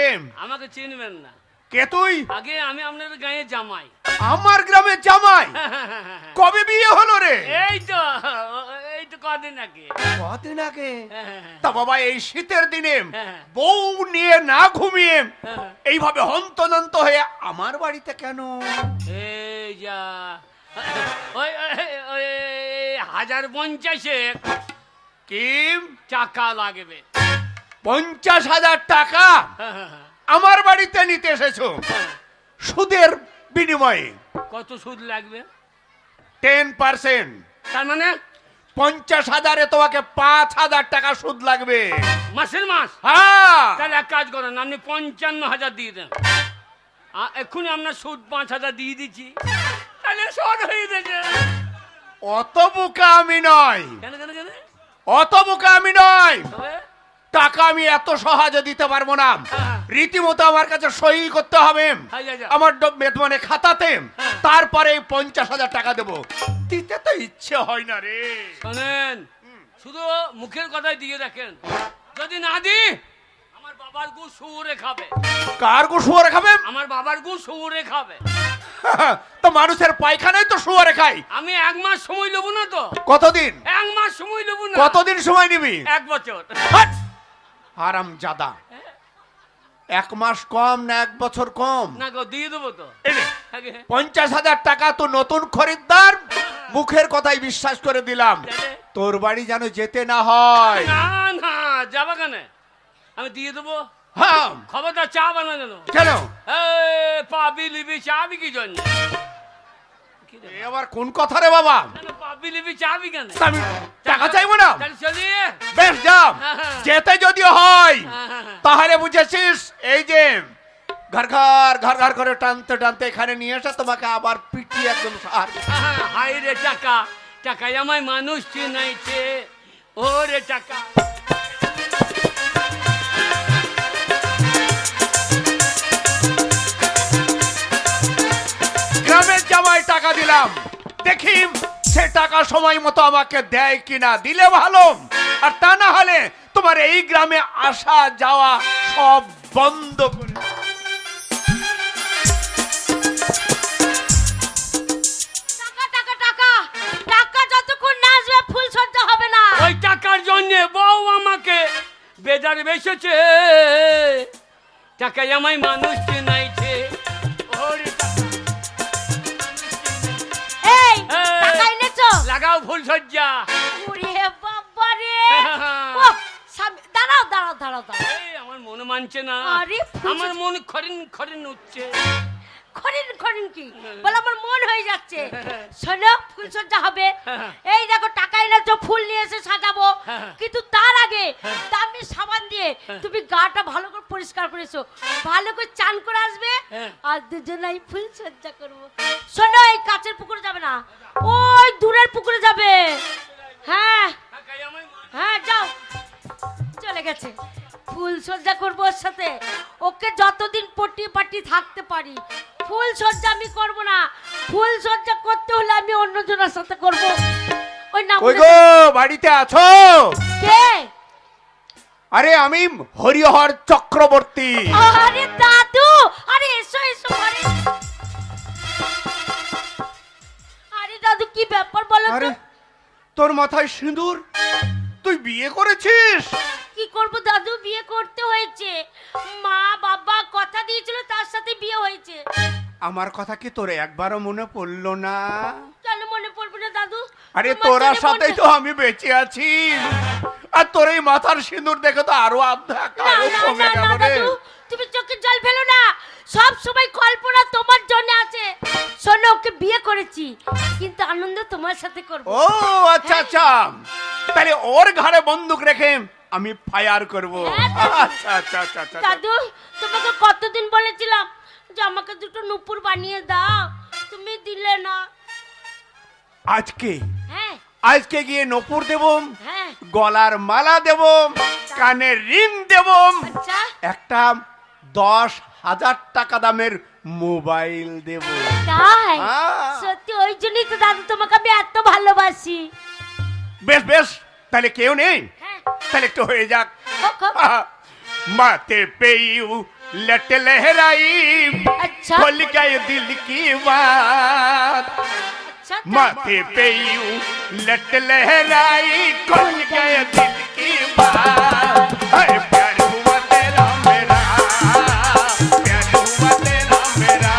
আমাকে চিনবেন না। কে তুই? আগে আমি আপনার গায়ে জামাই। আমার গ্রামের জামাই? কবে বিয়ে হলো রে? এই তো কদিন আগে। কদিন আগে? হ্যাঁ। তা বাবা, এই শীতের দিনে হ্যাঁ। বউ নিয়ে না ঘুমিয়ে হ্যাঁ। এইভাবে হন্তদন্ত হয়ে আমার বাড়িতে কেন? এই যা ওই 1050 কি টাকা লাগবে। 50,000 টাকা আমার বাড়িতে নিতে এসেছো সুদের বিনিময়ে? কত সুদ লাগবে? 10%। তার মানে 50,000-এ তোমাকে 5,000 টাকা সুদ লাগবে। মাসের মাস? হ্যাঁ। তাহলে এক কাজ করেন, আপনি 55,000 দিয়ে দেন। এক্ষুনি আপনার সুদ 5,000 দিয়ে দিচ্ছি, তাহলে শোধ হয়ে গেছে। অত বোকা আমি নয়, কেন কেন কেন? অত বোকা আমি নয়। তবে টাকা আমি এত সহজে দিতে পারবো না। হ্যাঁ। রীতিমতো আমার কাছে সই করতে হবে হ্যাঁ, যা, যা। আমার মানে খাতাতে, হ্যাঁ। তারপরে 50,000 টাকা দেবো। দিতে তো ইচ্ছে হয় না রে। শোনেন, শুধু মুখের কথাই দিয়ে রাখেন, যদি না দি আমার বাবার গু শুয়োরে খাবে। কার গো শুয়োরে খাবে? আমার বাবার গু শুয়োরে খাবে। তো মানুষের পায়খানায় তো শুয়োরে খাই। আমি 1 মাস সময় নেবো না তো। কতদিন? 1 মাস সময় নেবো না। কতদিন সময় নিবি? 1 বছর। হারামজাদা, 1 মাস কম না 1 বছর কম? না গো, দিয়ে দেবো তো। এই নে, আগে 50,000 টাকা তো নতুন খরিদ্দার, মুখের কথাই বিশ্বাস করে দিলাম। তাহলে? তোর বাড়ি যেন যেতে না হয়। না না, যাবা কেন? আমি দিয়ে দেবো। হ্যাঁ। খবরদার চা বানা কেন? কেন? পাবি লিবি চাবি কি জন্য? এ আবার কোন কথা রে বাবা? পাবি লিবি চাবি কেন? তা আমি টাকা চাইবো না? তাহলে চলিয়ে। বেশ যা, যেতে যদি হয় হ্যাঁ। তাহলে বুঝেছিস, এই যে ঘর ঘর ঘর ঘর করে টানতে টানতে এখানে নিয়ে এসে তোমাকে আবার পিটিয়ে একদম হাই রে টাকা, টাকাই আমায় মানুষ চিনাইছে। ও রে টাকা। গ্রামের জামাই টাকা দিলাম, দেখি সে টাকা সময় মতো আমাকে দেয় কিনা। দিলে ভালো, আর তা না হলে তোমার এই গ্রামে আসা যাওয়া সব বন্ধ করে। টাকা টাকা টাকা টাকা যতক্ষণ না আসবে ফুল সজ্জা বেসেছে, টাকায় আমায় মানুষ চেনাইছে। ওরে এই এই। টাকা এনেছো? লাগাও ফুল সজ্জা। ওরে বাবা রে! ও, দাঁড়াও দাঁড়াও দাঁড়াও দাঁড়াও। এই, আমার মন মানছে না, আরে ফুল আমার মন খরিন খরিন উঠছে। খরিন খরিন কি বলে আমার মন হয়ে যাচ্ছে। শোনো, ফুলসজ্জা হবে। এই দেখো টাকা এনেছো, ফুল নিয়ে এসে সাজাবো, কিন্তু তার আগে দামি সাবান দিয়ে তুমি গাটা ভালো করে পরিষ্কার করেছো, ভালো করে চান করে আসবে, আর দুজনেই ফুলসজ্জা করবো। শোনো, এই কাছের পুকুরে যাবে না, ওই দূরের পুকুরে যাবে। হ্যাঁ টাকায় আমায় মানুষ- হ্যাঁ, যাও। চলে গেছে। ফুল সজ্জা করবো ওর সাথে, ওকে যতদিন পটি পাটি থাকতে পারি। ফুল সজ্জা আমি করব না, ফুল সজ্জা করতে হলে আমি অন্যজনের সাথে করব। ওই নাম কই গো, বাড়িতে আছো? কে? আরে আমি হরিহর চক্রবর্তী। আরে দাদু, আরে এসো এসো ঘরে। আরে দাদু, কি ব্যাপার বলো আরে তো? তোর মাথায় সিঁদুর, তুই বিয়ে করেছিস? কি করব দাদু, বিয়ে করতে হয়েছে। মা বাবা কথা দিয়েছিল, তার সাথে বিয়ে হয়েছে। আমার কথা কি তোর একবারও মনে পড়লো না? কেন মনে পড়বে না দাদু? আরে তোমার তোরা জন্য সাথেই মনটা- তো আমি বেঁচে আছি, আর তোর এই মাথার সিঁদুর দেখে তো আরো আধা না কালো না কমে না গেল না রে। দাদু, তুমি চোখে জল ফেলো না। সব সময় কল্পনা তোমার জন্য আছে। শোনো, ওকে বিয়ে করেছি, কিন্তু আনন্দ তোমার সাথে করব। ও আচ্ছা আচ্ছা, তাহলে ওর ঘাড়ে বন্দুক রেখে আমি ফায়ার করব। হ্যাঁ, দাদু। আচ্ছা আচ্ছা আচ্ছা আচ্ছা। দাদু, তোমাকে কতদিন বলেছিলাম যে আমাকে দুটো নুপুর বানিয়ে দাও, তুমি দিলে না। আজকে হ্যাঁ আজকে গিয়ে নপুর দেব, হ্যাঁ। গলার মালা দেব, কানের রিং দেব, আচ্ছা, একটা 10,000 টাকা দামের মোবাইল দেব। তাই? হ্যাঁ। সত্যি, ওই জন্যই তো দাদু তোমাকে আমি এত ভালোবাসি। বেশ বেশ, তাহলে কেউ নেই, হ্যাঁ, তাহলে একটু হয়ে যাক। হোক, হোক। माथे पे यूं लट लहराई, अच्छा। खुल गए दिल की बात। আচ্ছা, তাই? माथे पे यूं लट लहराई, खुल गए दिल की बात। हाय प्यार हुआ तेरा मेरा, प्यार हुआ तेरा मेरा।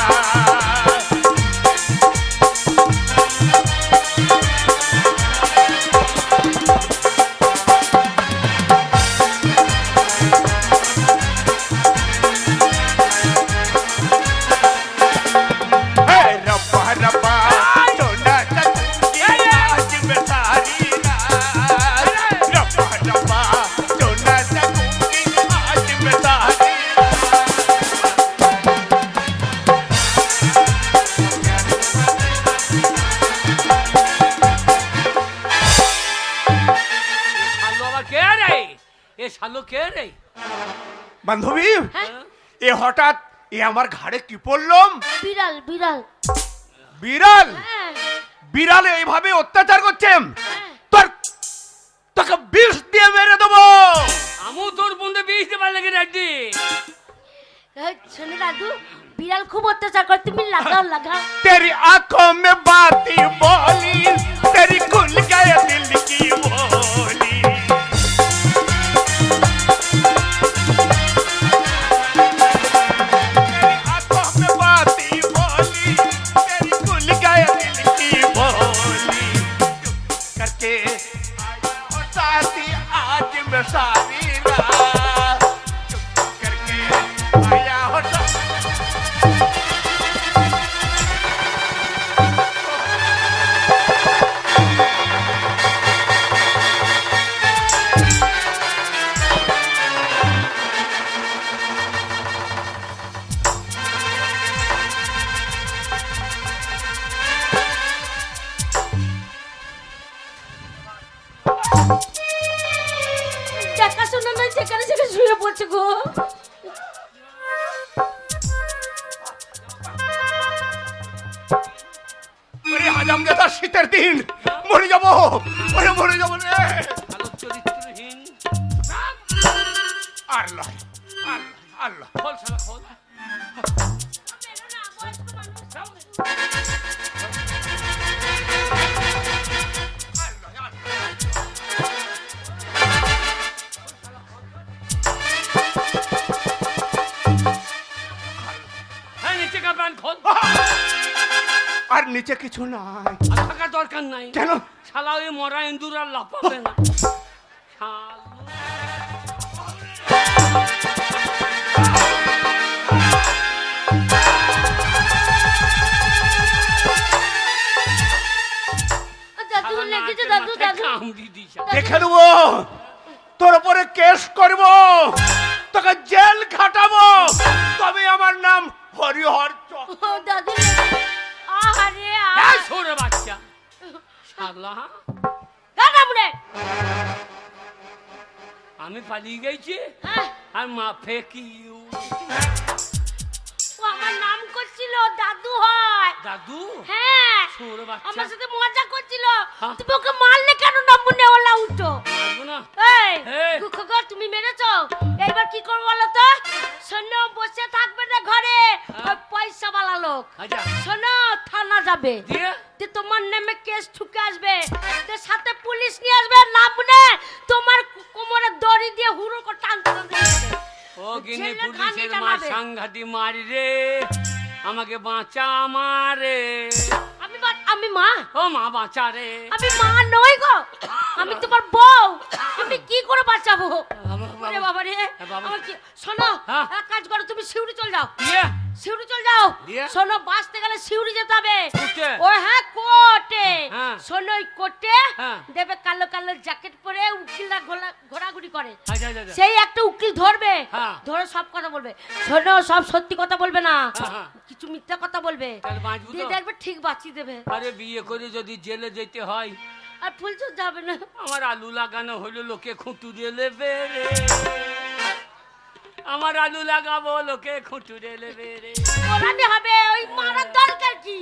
हाय रब्बा रब्बा, सोना चकूंगी आज मैं सारी रात। रब्बा रब्बा, सोना चकूंगी आज मैं सारी শালো আবার কে রে? এ শালো কে রে? বান্ধবী, হ্যাঁ? এ হঠাৎ এ আমার ঘাড়ে কি পড়লাম? বিড়াল বিড়াল। বিড়াল? হ্যাঁ, বিড়াল এইভাবে অত্যাচার করছে, হ্যাঁ। তোর তোকে বিষ দিয়ে মেরে দেবো। আমু তোর বন্ধু বিষ দেবার লেগে রাজি। এই, শোনো দাদু, বিড়াল খুব অত্যাচার করে, তুমি লাগাও লাগাও। तेरी आंखों में बाती बोली, तेरी खुल गए दिल की बोली। तेरी आंखों में बाती बोली, तेरी खुल गए दिल की बोली। करके आया हो साथी आज मैं सारी रात, चुप करके आया हो साथी। দেখাশোনা নয়, যেখানে সেখানে শুয়ে পড়ছে গো। আরে হাজাম দাদা, শীতের দিন মরে যাবো, ওরে মরে যাবো রে। শালো চরিত্রহীন। আল্লাহ আল্লাহ আল্লাহ। খোল শালা খোল। নিচে কিছু নাই। আর থাকার দরকার নাই। কেন? শালা ওই মরা ইন্দুর আর লাফাবে না। শালা। দাদু লেগেছে, দাদু দাদু কামড়ি দিছে। দেখে নেবো, তোর উপরে কেস করব, তোকে জেল খাটাবো, তবে আমার নাম হরিহর চক্র। ও দাদু লেগেছে। আরে এই ছোড়ে বাচ্চা শালা, দাদা মুনে আমি পালিয়ে গেছি আর মা ফেকিউ। ও আমার নাম করছিল, দাদু হয়। দাদু হ্যাঁ, ছোড়ে বাচ্চা আমার সাথে মজা করছিল। হ্যাঁ। তুমি ওকে মারলে কেন? নামুনে ওলা উঠো। মারবো না। এই এই। দুঃখ গো, তুমি মেরেছো, এইবার কি করবো বলো তো? শোনো, বসে থাকবে না ঘরে, ওই পয়সা বালা লোক। আচ্ছা শোনো, থানা যাবে, দিয়ে যে তোমার নামে কেস ঠুকে আসবে, যে সাথে পুলিশ নিয়ে আসবে, নামুনে তোমার কোমরে দড়ি দিয়ে হুড়ো করে টানতে টানতে নিয়ে যাবে। ও গিনি জেলে পুলিশের ঘানি মা টানাবে। সাংঘাতি মারি রে, আমাকে বাঁচা মারে। আমি মা, ও মা বাঁচা রে। আমি মা নই গো, আমি তোমার বউ। আমি কি করে বাঁচাবো? বাবা, আরে বাবা রে, বাবা। আমার কি? শোনো, হ্যাঁ। এক কাজ করো, তুমি শিউরি চল যাও। দিয়ে শিউরি চল যাও। দিয়ে? শোনো, বাঁচতে গেলে শিউরি যেতে হবে। কোর্টে? ও হ্যাঁ, কোর্টে। হ্যাঁ। শোনো, ওই কোর্টে হ্যাঁ। দেবে কালো কালো জ্যাকেট পরে, উকিলরা ঘোরাঘুরি করে। আচ্ছা আচ্ছা, আচ্ছা। সেই একটা উকিল ধরবে, হ্যাঁ। ধরে সব কথা বলবে। শোনো, সব সত্যি কথা বলবে না, হ্যাঁ, হ্যাঁ। কিছু মিথ্যা কথা বলবে। তাহলে বাঁচবো দিয়ে তো? দেখবে ঠিক বাঁচিয়ে দেবে। আরে বিয়ে করে যদি জেলে যেতে হয়, আর ফুল চোর যাবে না। আমার আলু লাগানো হলো, লোকে খুঁটুরে নেবে রে। আমার আলু লাগাবো, লোকে খুঁটুরে নেবে রে। ওরানি হবে, ওই মারার দরকার কি?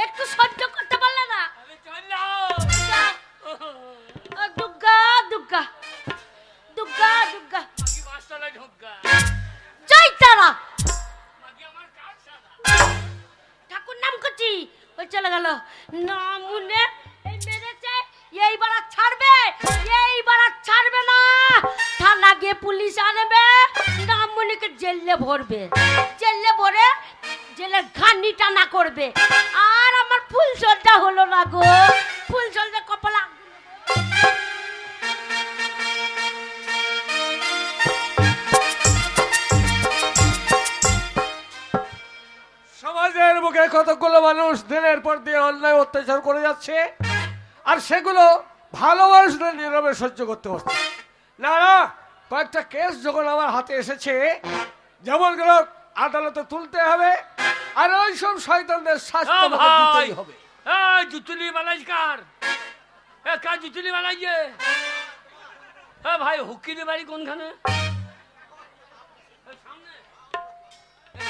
একটু সহ্য করতে পারলে না? আমি চললাম। দুর্গা দুর্গা দুর্গা দুর্গা বাকি পাঁচতলায় ঢোকা। জয় তারা। বাকি আমার কাজ সারা। ঠাকুর নাম করছি, ওই চলে গেল। নামুনে এই মেরেছে, এইবার আর ছাড়বে, এইবার আর ছাড়বে না। থানা গিয়ে পুলিশ আনবে, নামুনিকে জেলে ভরবে, জেলে ভরে জেলের ঘানি টানা করবে। আর আমার ফুল সজ্জা হলো না গো, ফুল সজ্জা কপালা। সমাজের বুকে কতগুলো মানুষ দিনের পর দিন অন্যায় অত্যাচার করে যাচ্ছে, আর সেগুলো ভালো মানুষদের নীরবে সহ্য করতে হচ্ছে। না না, কয়েকটা কেস যখন আমার হাতে এসেছে, যেমন করে আদালতে তুলতে হবে, আর ওই সব শয়তানদের শাস্তি আমাকে দিতেই হবে। জুতুলি বানাইস কার? কার জুতুলি বানাইছে? ভাই হুকির বাড়ি কোনখানে? সামনে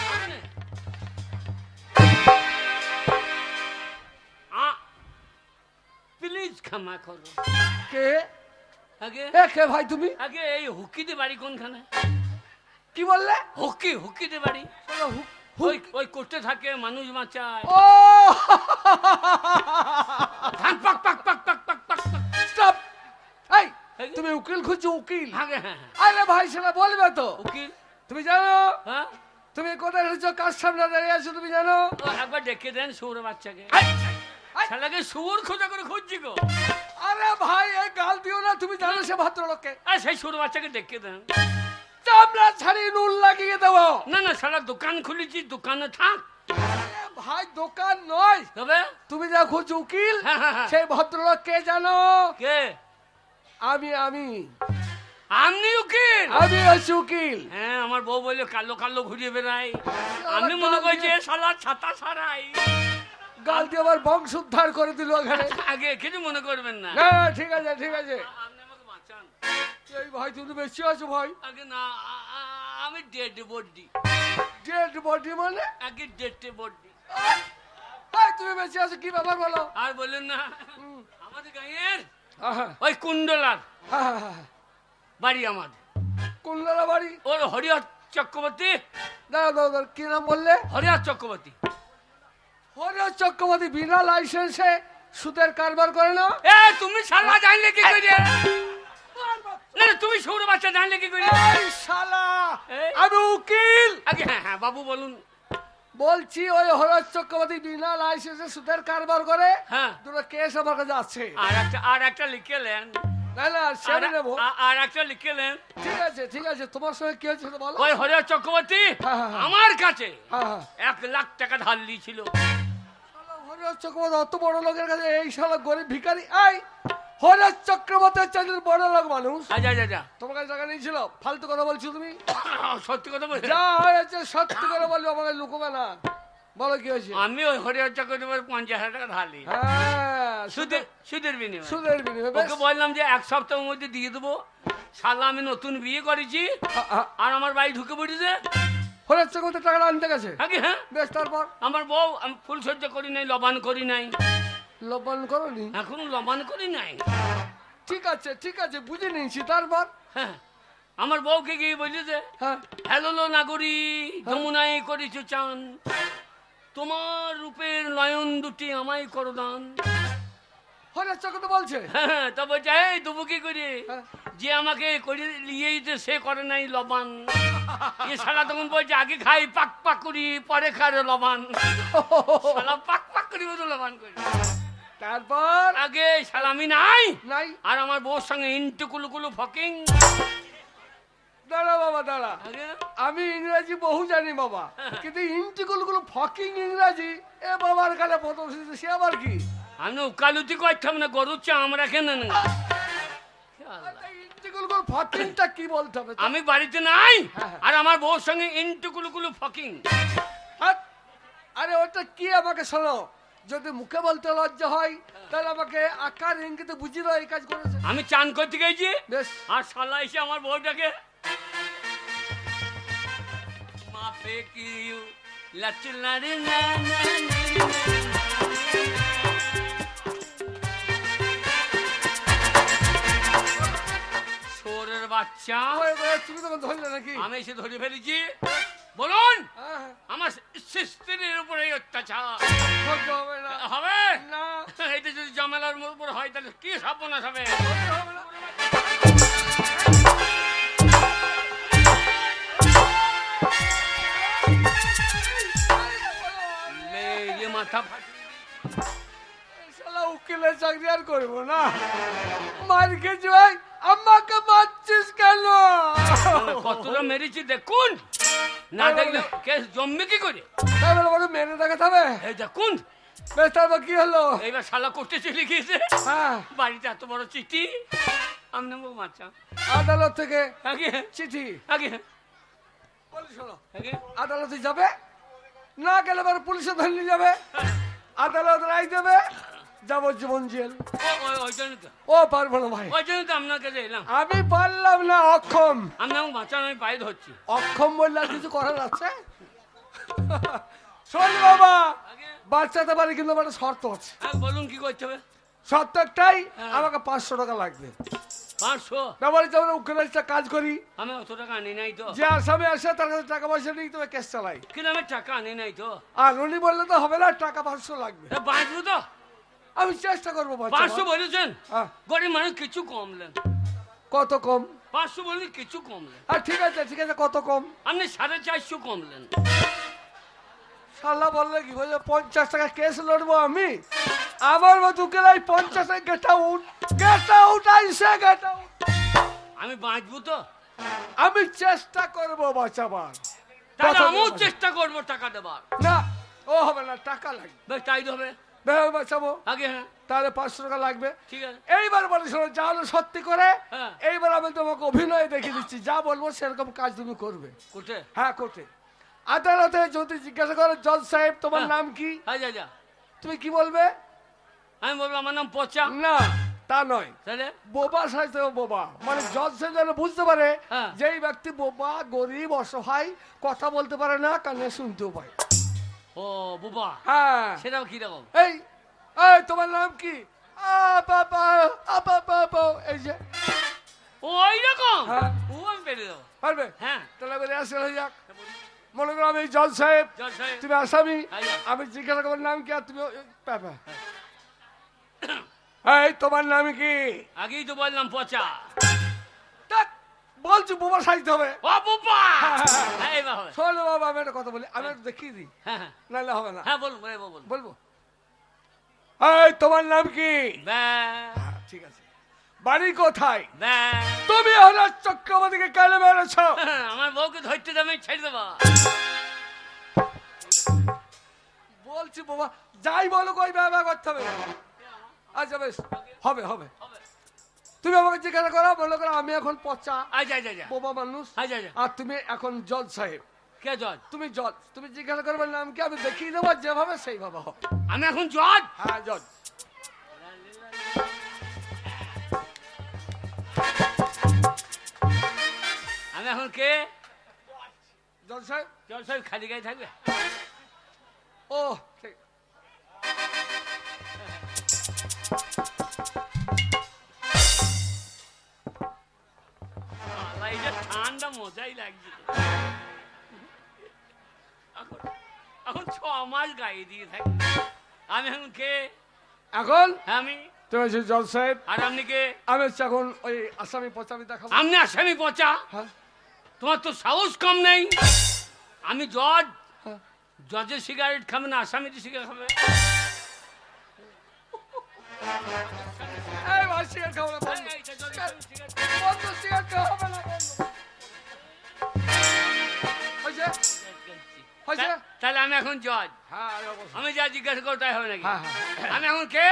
সামনে। প্লিজ ক্ষমা করো। কে আগে কে ভাই তুমি? আগে এই হুকিদের বাড়ি কোনখানে? কি বললে? হুকিদের বাড়ি ওই ওই কোর্টে থাকে, মানুষ বাঁচায়। ও ধান পাক পাক পাক পাক পাক পাক পাক। স্টপ! এই তুমি উকিল খুঁজছো? উকিল? আগে হ্যাঁ হ্যাঁ, আরে ভাই, সেটা বলবে তো। উকিল। তুমি জানো হ্যাঁ, তুমি কোথায় এসেছো, কার সামনে দাঁড়িয়ে আছো তুমি জানো? ও একবার ডেকে দেন শুয়োর বাচ্চাকে। এই, এই, শালাকে শুয়োর খোঁজা করে খুঁজছি গো। আরে ভাই, এই গাল দিও না, তুমি জানো সে ভদ্রলোককে। আর সেই শুয়োর বাচ্চাকে ডেকে দেন। চামড়া ছাড়িয়ে নুন লাগিয়ে দেবো। না না, শালা দোকান খুলেছি, দোকানে থাক। আরে ভাই, দোকান নয়, তবে তুমি যা খুঁজছো উকিল, হ্যাঁ, হ্যাঁ, হ্যাঁ। সেই ভদ্রলোক কে জানো? কে? আমি আমি আপনি উকিল? আমি হচ্ছি উকিল। হ্যাঁ, আমার বউ বললো কালো কালো ঘুরিয়ে বেড়াই। আমি মনে করছি এ শালা ছাতা সারাই। গাল দিয়ে আবার বংশ উদ্ধার করে দিল ওখানে। আগে কিছু মনে করবেন না। না ঠিক আছে ঠিক আছে। আপনি আমাকে বাঁচান। এই ভাই, তুমি বেশি আছো ভাই। আগে না, আমি ডেড বডি। ডেড বডি মানে? আগে ডেড বডি। এই, তুমি বেশি আছো, কি ব্যাপার বলো? আর বললেন না, আমাদের গাঁয়ের আহা, ওই কুণ্ডলার আহা, আহা। বাড়ি আমাদের। কুল্লারা বাড়ি? ওর হরিহর চক্রবর্তী। দাঁড়া দাঁড়া দাঁড়া, কি নাম বললে? হরিহর চক্রবর্তী। হরিহর চক্রবর্তী বিনা লাইসেন্সে সুদের কারবার করে না? এ তুমি শালা জানলে কি করে? না না, তুমি সৌর বাচ্চা জানলে কি করে? এই শালা, এই। আমি উকিল। আগে হ্যাঁ হ্যাঁ, বাবু বলুন। বলছি ওই হরদ চক্রবর্তী বিনা লাইসেন্সে সুদের কারবার করে হ্যাঁ। দুটো কেস আমার কাছে আছে। আর একটা লিখেলেন, না না সেরে নেবো। আর একটা লিখেলেন। ঠিক আছে তোমার সঙ্গে কি হয়েছে তো বলো। ওই হরিহর চক্রবর্তী হ্যাঁ, হ্যাঁ, হ্যাঁ। আমার কাছে হ্যাঁ হ্যাঁ 1 লাখ টাকা ধার নিয়েছিল। হরদ চক্রবর্তী অত বড় লোকের কাছে এই শালা গরিব ভিখারি। এই হরদ চক্রবর্তী হচ্ছে একজন বড় লোক মানুষ। যা তোমার কাছে টাকা নিয়েছিল? ফালতু কথা বলছো তুমি। সত্যি কথা বলছি। যা হয়েছে সত্যি করে বলবো, আমাকে লুকোবে না। বলো কি হয়েছে। আমি ওই হরিহর চক্রবর্তী 50,000 টাকা ধার নিই, হ্যাঁ সুদের বিনিময়ে। সুদের বিনিময়ে। বেশ। ওকে বললাম যে 1 সপ্তাহের মধ্যে দিয়ে দেবো। শালা আমি নতুন বিয়ে করেছি আর আমার বাড়ি ঢুকে পড়েছে। হরদ চক্রবর্তী টাকাটা আনতে গেছে। আগে হ্যাঁ, বেশ তারপর আমার বউ, আমি ফুল সহ্য করি নাই, লবান করি নাই, লবণ করনি। এখনো লবান করি নাই। ঠিক আছে বুঝে নিয়েছি। তারপর হ্যাঁ, আমার বউকে গিয়ে বলেছে, হ্যাঁ হ্যালো নাগরী যমুনায় করেছো চান, তোমার রূপের নয়ন দুটি আমায় করো দান। হরদ চক্রবর্তী বলছে। হ্যাঁ, তা বলছে এই দেবো কি করে, হ্যাঁ। যে আমাকে করে নিয়ে যেতে সে করে নাই লবান। এ শালা তখন বলছে আগে খাই পাক পাক করি পরে খারে লবান। শালা পাক পাক করি বলে লবান করি। তারপর আগে শালা আমি নাই, নাই। আর আমার বউর সঙ্গে ইন্টু কুলুকুলু ফকিং। দাঁড়া বাবা দাঁড়া, আগে আমি ইংরেজি বহু জানি বাবা, কিন্তু ইন্টিকুলগুলো ফকিং ইংরাজি এ বাবার কালে প্রথম শিখেছে, সে আবার কি? আমি উকালুতি করতাম না, গরুর চা আমরা কেন না। ইন্টিকুলগুলো ফকিংটা কি বলতে হবে? আমি বাড়িতে নাই, হ্যাঁ। আর আমার বউর সঙ্গে ইন্টু কুলুকুলু ফকিং। হাট! আরে ওটা কি আমাকে শোনো, যদি মুখে বলতে লজ্জা হয় তাহলে আমাকে আকার ইঙ্গিতে বুঝিয়ে দাও এই কাজ করেছে। আমি চান করতে গেছি, বেশ। আর শালা এসে আমার বউটাকে মাপে কি লাচলারে না না সোরের বাচ্চা। তুমি তখন ধরলে নাকি? আমি এসে ধরে ফেলেছি। বলুন, হ্যাঁ, হ্যাঁ। আমার স্ত্রীর উপরে এই অত্যাচার সহ্য হবে না। হবে না এটা যদি জামেলার উপর হয় তাহলে কি সর্বনাশ হবে। সহ্য হবে না। মেয়ে মাথা ফাটি। শালা উকিলের চাকরি আর করবো না। মার খেয়েছি ভাই, আমাকে মারছিস কেন? কতটা মেরেছি দেখুন, না দেখলে কেস জমবে কি করে। তাহলে আমাকে মেরে দেখাতে হবে। এই দেখুন, বেশ তারপর কি হলো? এইবার শালা করতে চলে গিয়েছে হ্যাঁ, বাড়িতে এত বড় চিঠি। আমি নেবো মাছা আদালত থেকে আগে চিঠি। আগে বলি শোনো, আগে আদালতে যাবে, না গেলে এবার পুলিশে ধরে নিয়ে যাবে, আদালত রায় দেবে, যাবজ্জীবন জেল। ওই জন্য তো ও পারবো না ভাই, ওই জন্য তো আপনার কাছে এলাম। আমি পারলাম না, অক্ষম। আমি নেবো মাছা, আমি পায়ে ধরছি। অক্ষম বললে আর কিছু করার আছে? শোন বাবা, আগে বাচ্চাতে পারি কিন্তু আমার একটা শর্ত আছে। বলুন কি করতে হবে। শর্ত একটাই, হ্যাঁ। আমাকে 500 টাকা লাগবে। 500? ব্যবহারিক যেমন উকিলের সাথে কাজ করি, আমি অত টাকা আনি নাই তো। যে আসামে আসে তার কাছে টাকা পয়সা নিয়ে তবে কেস চালাই। কিন্তু আমি টাকা আনি নাই তো। আর উনি বললে তো হবে না, টাকা 500 লাগবে। বাঁচবো তো। আমি চেষ্টা করবো। 500 বলেছেন, হ্যাঁ। গরিব মানুষ কিছু কমলেন। কত কম? 500 বলে কিছু কমলেন। আর ঠিক আছে কত কম? আপনি 450 কমলেন। শালা বললে কি বলছে 50 টাকা কেস লড়বো আমি? আমার মতো উকিলাই 50 টাকা গেট আউট আইসে গেট আউট। আমি বাঁচবো তো। আমি চেষ্টা করবো বাঁচাবার। তাহলে কথা আমিও বলবো। চেষ্টা করবো টাকা দেবার। না ও হবে না, টাকা লাগবে। বেশ তাই হবে। বেশ বাঁচাবো, আগে হ্যাঁ, তাহলে 500 টাকা লাগবে। ঠিক আছে। এইবার বলি শোনো, যা হলো সত্যি করে, হ্যাঁ। এইবার আমি তোমাকে অভিনয় দেখিয়ে দিচ্ছি, যা বলবো সেরকম কাজ তুমি করবে। কোথায়? হ্যাঁ কোর্টে। আদালতে যদি জিজ্ঞাসা করো জজ সাহেব তোমার হ্যাঁ। নাম কি, যা যা, তুমি কি বলবে? আমি বলবো আমার নাম পচা। না তা নয়, তাহলে বোবা সাজতে হবে, বোবা মানে জজ সাহেব যেন বুঝতে পারে হ্যাঁ। যেই ব্যক্তি বোবা, গরিব, অসহায়, কথা বলতে পারে না, কানে শুনতেও পায়। ও বুবা, হ্যাঁ সেটাও কিরকম? এই এই তোমার নাম কি? এই যে ওই রকম। হ্যাঁ। ও আমি পেরে দেবো। পারবে? হ্যাঁ। তাহলে এবারে আসে হয়ে যাক। মনে করো আমি জজ সাহেব, জজ সাহেব। তুমি আসামি, হ্যাঁ। আমি জিজ্ঞাসা করবো নাম কি, আর তুমি এই তোমার নাম কি? আগেই তো বললাম পচা। ধ্যাৎ, বলছি বোবা সাজতে হবে। ও বুবা এই বাবা শোনো বাবা, আমি একটা কথা বলি, আমি একটু দেখিয়ে দিই, হ্যাঁ হ্যাঁ নাহলে হবে না। হ্যাঁ বলুন বলুন বলবো? এই তোমার নাম কি? ব্যা ঠিক আছে, বাড়ি কোথায়? ব্যা তুমি হঠাৎ চক্রবর্তীকে কেন মেরেছ? আমার বউকে ধরতে দামে ছেড়ে দেবো। বলছি বাবা, যাই বলো কই ব্যবহার করতে হবে। আচ্ছা বেশ, হবে হবে। তুমি আমাকে জিজ্ঞাসা করো, বলো করো আমি এখন পচা আচ্ছা আচ্ছা আচ্ছা বোবা মানুষ, আচ্ছা আচ্ছা আর তুমি এখন জজ সাহেব। কে জজ? তুমি জজ, তুমি জিজ্ঞাসা করবে নাম কি, আমি দেখিয়ে দেবো, যেভাবে সেইভাবে হবে। আমি এখন জজ? হ্যাঁ জজ। আমি এখন কে? জজ সাহেব। জজ সাহেব খালি গায়ে থাকবে? ও ঠিক। আল্লাহ, এই যে ঠান্ডা মজাই লাগছে। এখন 6 মাস গায়ে দিয়ে থাকি। আমি এখন কে? এখন হ্যাঁ আমি। তুমি হচ্ছে জজ সাহেব, আর আপনি কে? আমি হচ্ছে এখন ওই আসামি পচামি দেখাবো। আপনি আসামি পচা? হ্যাঁ তোমার তো সাহস কম নেই। আমি জজ, হ্যাঁ। জজের সিগারেট খাবে না আসামির সিগারেট খাবে? এই ভাই সিগারেট খাবো না, বন্ধ। এই, এই, জজের সিগারেট। বন্ধ, সিগারেট খাওয়া হবে না, বন্ধ। হয়েছে? হয়েছে? তাহলে আমি এখন জজ। হ্যাঁ আরে অবশ্যই। আমি যা জিজ্ঞাসা করতে হবে নাকি? হ্যাঁ, হ্যাঁ। আমি এখন কে?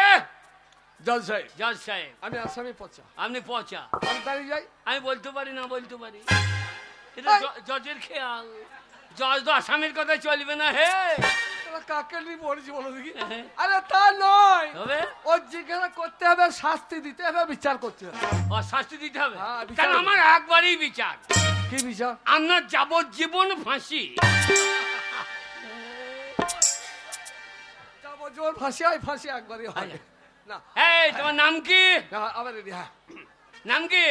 জজ সাহেব, জজ সাহেব। আমি আসামি পচা, আপনি পচা। আমি দাঁড়িয়ে যাই। আমি বলতে পারি না বলতে পারি, এটা এই। জজের খেয়াল। জজ তো আসামির কথা চলবে না হে। তোরা কাকে নিয়ে পড়েছি বলো দেখি? হ্যাঁ। আরে তা নয়, তবে ও জিজ্ঞাসা করতে হবে, শাস্তি দিতে হবে, বিচার করতে হবে। ও শাস্তি দিতে হবে। হ্যাঁ, বিচার তাহলে হবে। আমার একবারই বিচার। কি বিচার? আপনার যাবজ্জীবন ফাঁসি। যাবজ্জীবন ফাঁসি হয়? ফাঁসি একবারই হয় না। এই তোমার নাম কি? না, আবার রেডি। হ্যাঁ। নাম কি?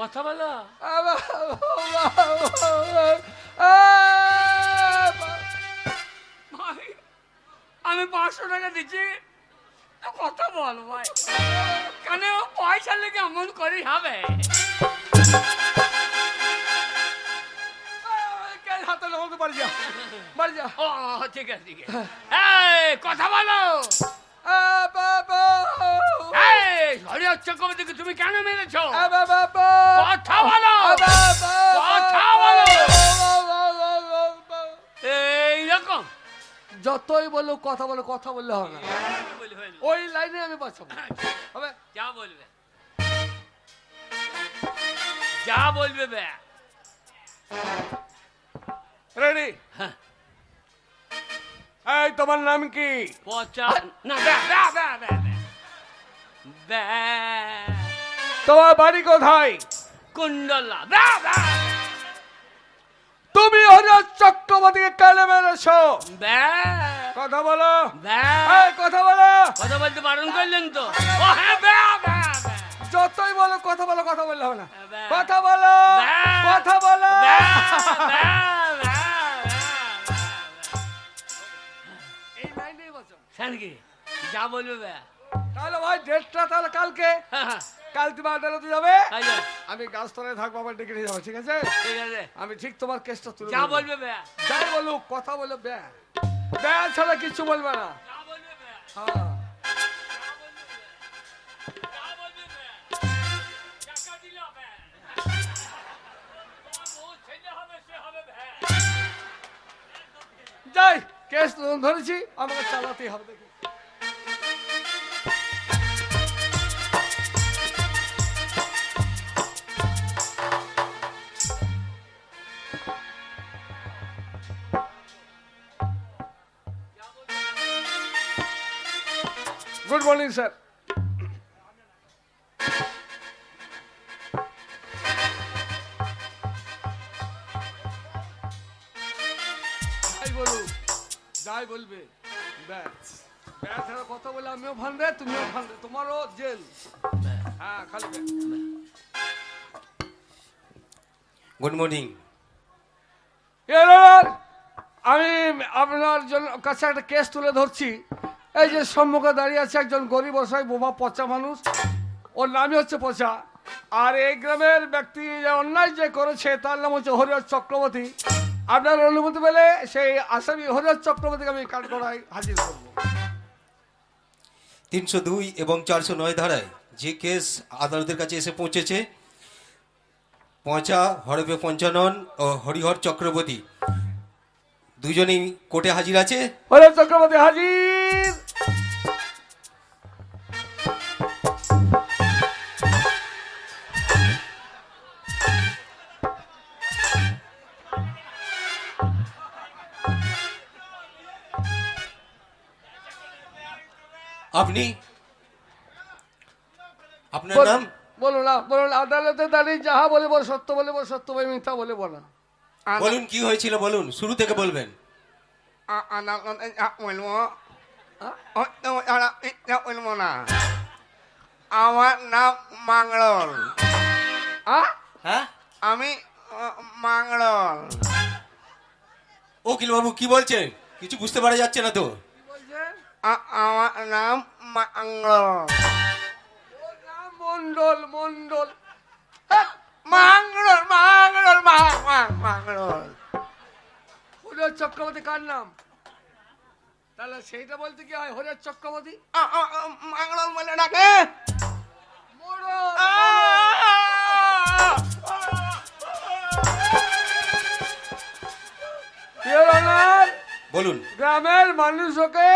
কথা বলো। ভাই, আমি 500 টাকা দিচ্ছি, তো কথা বল ভাই। কেন পয়সা লেগে এমন করি হবে? হাতে লাগাতে পারি যা, বাড়ি যা। ও ঠিক আছে ঠিক আছে। এই কথা বলো। এই হরিহর চক্রবর্তীকে তুমি কেন মেরেছো? কথা বলো, কথা বলো। এইরকম যতই বলো কথা বলো, কথা বললে হবে না। ওই লাইনে আমি বাঁচাবো, হবে? যা বলবে, যা বলবে বে। রেডি? হ্যাঁ। এই তোমার নাম কি? পচা না বে বে বে বে বে। বে তোমার বাড়ি কোথায়? কুণ্ডলা বে বে তুমি হরিহর চক্রবর্তীকে কেন মেরেছো? বে কথা বলো, বে। এই কথা বলো। কথা বলতে বারণ করলেন তো। ও হ্যাঁ বে বে বে। যতই বলো কথা বলো, কথা বললে হবে না। বে। কথা বলো, বে। কথা বলো। বে বে বে বে। এই লাইনেই বাঁচাবো। কি যা বলবে বে। তাহলে ভাই ডেটটা তাহলে কালকে, হ্যাঁ, হ্যাঁ, কাল তুমি আদালতে যাবে, আচ্ছা, আমি গাছতলায় থাকবো, আবার ডেকে নিয়ে যাবো, ঠিক আছে? ঠিক আছে আমি ঠিক তোমার কেসটা তুলে যা দেবো। বলবে বে। যাই বলুক, কথা বলো, ব্যা ব্যা ছাড়া কিছু বলবে না। যা বলবে বে। হ্যাঁ। যা বলবে বে। টাকা দিলে বে। তোমার বউ ছেলে হবে সে হবে বে। যাই, কেস ধরেছি, আমাকে চালাতেই হবে, দেখি। Good morning sir. যাই বলুক, যাই বলবে, ব্যাস ব্যাস ছাড়া কথা বলে আমিও ফান্দে, তুমিও ফান্দে, তোমারও জেল। হ্যাঁ, খালি ব্যাস। Good morning. এবার আমি আপনার জন্য কাছে একটা কেস তুলে ধরছি, এই যে সম্মুখে দাঁড়িয়ে আছে একজন গরিব অসহায় বোবা পচা মানুষ, ওর নামই হচ্ছে পচা। আর এই গ্রামের ব্যক্তি যে অন্যায় যে করেছে তার নাম হচ্ছে হরিহর চক্রবর্তী। আপনার অনুমতি পেলে সেই আসামি হরিহর চক্রবর্তীকে আমি কাঠগড়ায় হাজির করবো। 302 এবং 409 ধারায় যে কেস আদালতের কাছে এসে পৌঁছেছে, পচা হরফে পঞ্চানন ও হরিহর চক্রবর্তী দুজনেই কোর্টে হাজির আছে। হরিহর চক্রবর্তী হাজির। আপনি, আপনার নাম? বলুন আদালতে দাঁড়িয়ে যাহা বলিব সত্য বলিব, সত্য বই মিথ্যা বলিব না। বলুন কি হয়েছিল, বলুন, শুরু থেকে বলবেন। আমার নাম মাংড়ল। হ্যাঁ, আমি মাংড়ল। উকিল বাবু কি বলছেন? কিছু বুঝতে পারা যাচ্ছে না তো। আমার নাম মাংড়ল। মন্ডল মন্ডল মাংড়ল মাংড়ল মাংড়ল। হরিহর চক্রবর্তী কার নাম? তাহলে সেইটা বলতে কি হয় হরিহর চক্রবর্তী? মাংড়ল বলে ডাকে। বলুন। গ্রামের মানুষকে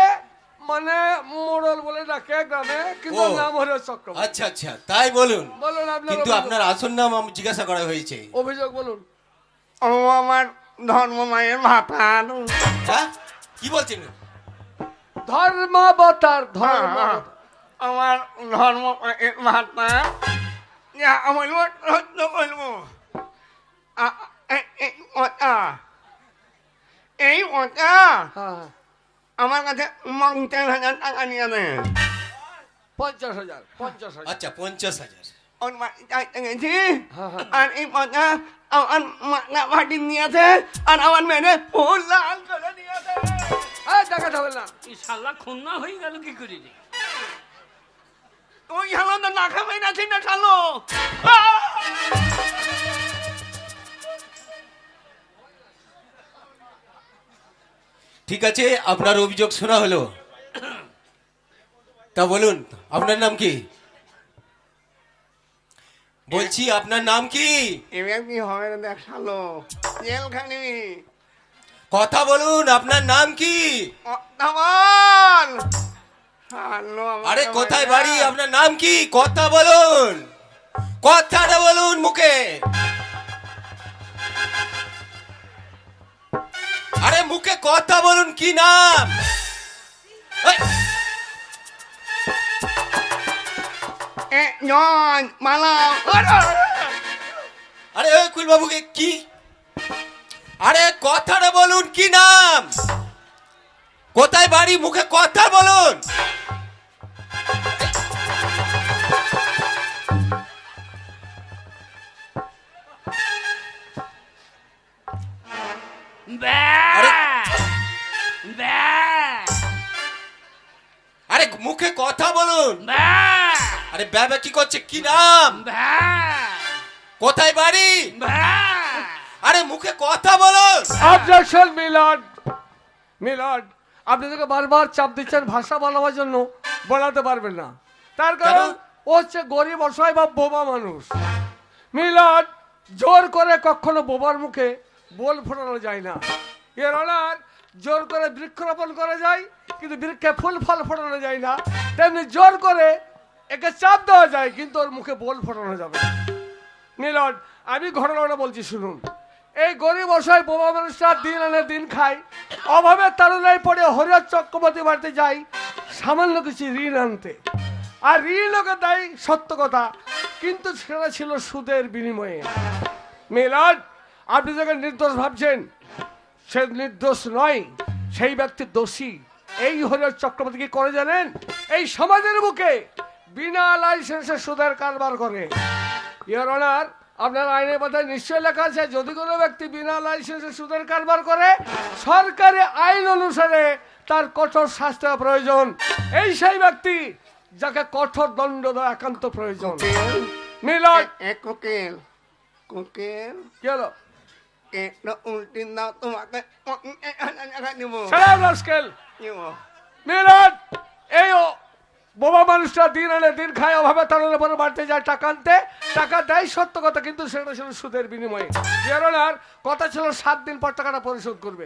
মানে মোড়ল বলে ডাকে গ্রামে, কিন্তু ও, নাম হরিহর চক্রবর্তী। আচ্ছা আচ্ছা, তাই বলুন। বলুন আপনার কিন্তু আপনার আসল নাম আমি জিজ্ঞাসা করা হয়েছে। অভিযোগ বলুন। ও আমার ধর্ম মায়ের ভাতার। হ্যাঁ, কি বলছেন? ধর্মাবতার ধর্ম আমার ধর্ম মায়ের ভাতার। বলবো সত্য বলবো। এই ওটা হ্যাঁ আমার কাছে 50,000 টাকা নিয়ে দেয়। 50,000। আচ্ছা, 50,000। ওর বাড়ি চাইতে গেছি। হ্যাঁ, হ্যাঁ। আর এই পয়সা আমার মাথা ফাটি নিয়েছে আর আমার মেয়ে ফুল লাল করে নিয়েছে। দেখাতে হবে না। এই শালা খুন্না হয়ে গেল কি করে রে? তুই হলো তো না খাবে না ছিল শালো। ঠিক আছে, আপনার অভিযোগ শোনা হলো। তা বলুন, আপনার নাম কি? বলছি আপনার নাম কি? এবার কি হবে রে দেখ শালো। জেলখানি। কথা বলুন, আপনার নাম কি? বল। শালো আমাকে আরে কোথায় বলে বাড়ি, না। আপনার নাম কি? কথা বলুন, কথাটা বলুন মুখে। আরে মুখে কথা বলুন, কি নাম? এই, জন মালা। আরে ওই কুল বাবুকে কি? আরে কথাটা বলুন, কি নাম? কোথায় বাড়ি, মুখে কথা বলুন। আরে মুখে কথা বলুন। আরে বাবা কি করছে, কি নাম? কোথায় বাড়ি? আরে মুখে কথা বলুন। অবজেকশন মিলন, আপনি তোকে বারবার চাপ দিচ্ছেন ভাষা বলাবার জন্য, বলাতে পারবেন না। তার কারণ ও হচ্ছে গরিব অসহায় বা বোবা মানুষ। মিলন, জোর করে কখনো বোবার মুখে বল ফোটানো যায় না। এর অনার জোর করে বৃক্ষরোপণ করা যায়, কিন্তু বৃক্ষে ফুল ফল ফোটানো যায় না। তেমনি জোর করে একে চাপ দেওয়া যায়, কিন্তু ওর মুখে বল ফোটানো যাবে না। মিলন, আমি ঘটনাটা বলছি শুনুন। এই গরিব অসহায় বোবা মানুষরা দিন আনে দিন খায়, অভাবের তাড়নায় পড়ে হরিহর চক্রবর্তী বাড়িতে যায় সামান্য কিছু ঋণ আনতে। আর ঋণ ওকে দেয় সত্য কথা, কিন্তু সেটা ছিল সুদের বিনিময়ে। মিলন, আপনি যাকে নির্দোষ ভাবছেন সে নির্দোষ নয়, সেই ব্যক্তি দোষী। এই হরিহর চক্রবর্তী কি করে জানেন? এই সমাজের বুকে বিনা লাইসেন্সে সুদের কারবার করে। ইওর অনার, আপনার আইনের কথায় নিশ্চয় লেখা আছে, যদি কোনো ব্যক্তি বিনা লাইসেন্সে সুদের কারবার করে সরকারি আইন অনুসারে তার কঠোর শাস্তি হওয়া প্রয়োজন। এই সেই ব্যক্তি যাকে কঠোর দণ্ড দেওয়া একান্ত প্রয়োজন। মিলন কোকেল কোকেল কি হলো? একটা উল্টি দাও তোমাকে দিব সালাম রাস্কেল। মিলন এই বোবা মানুষটা দিন আনে দিন খায়, অভাবে তার পরে বাড়তে যায় টাকা আনতে, টাকা দেয় সত্য কথা, কিন্তু সেটা ছিল সুদের বিনিময়ে। আর কথা ছিল 7 দিন পর টাকাটা পরিশোধ করবে,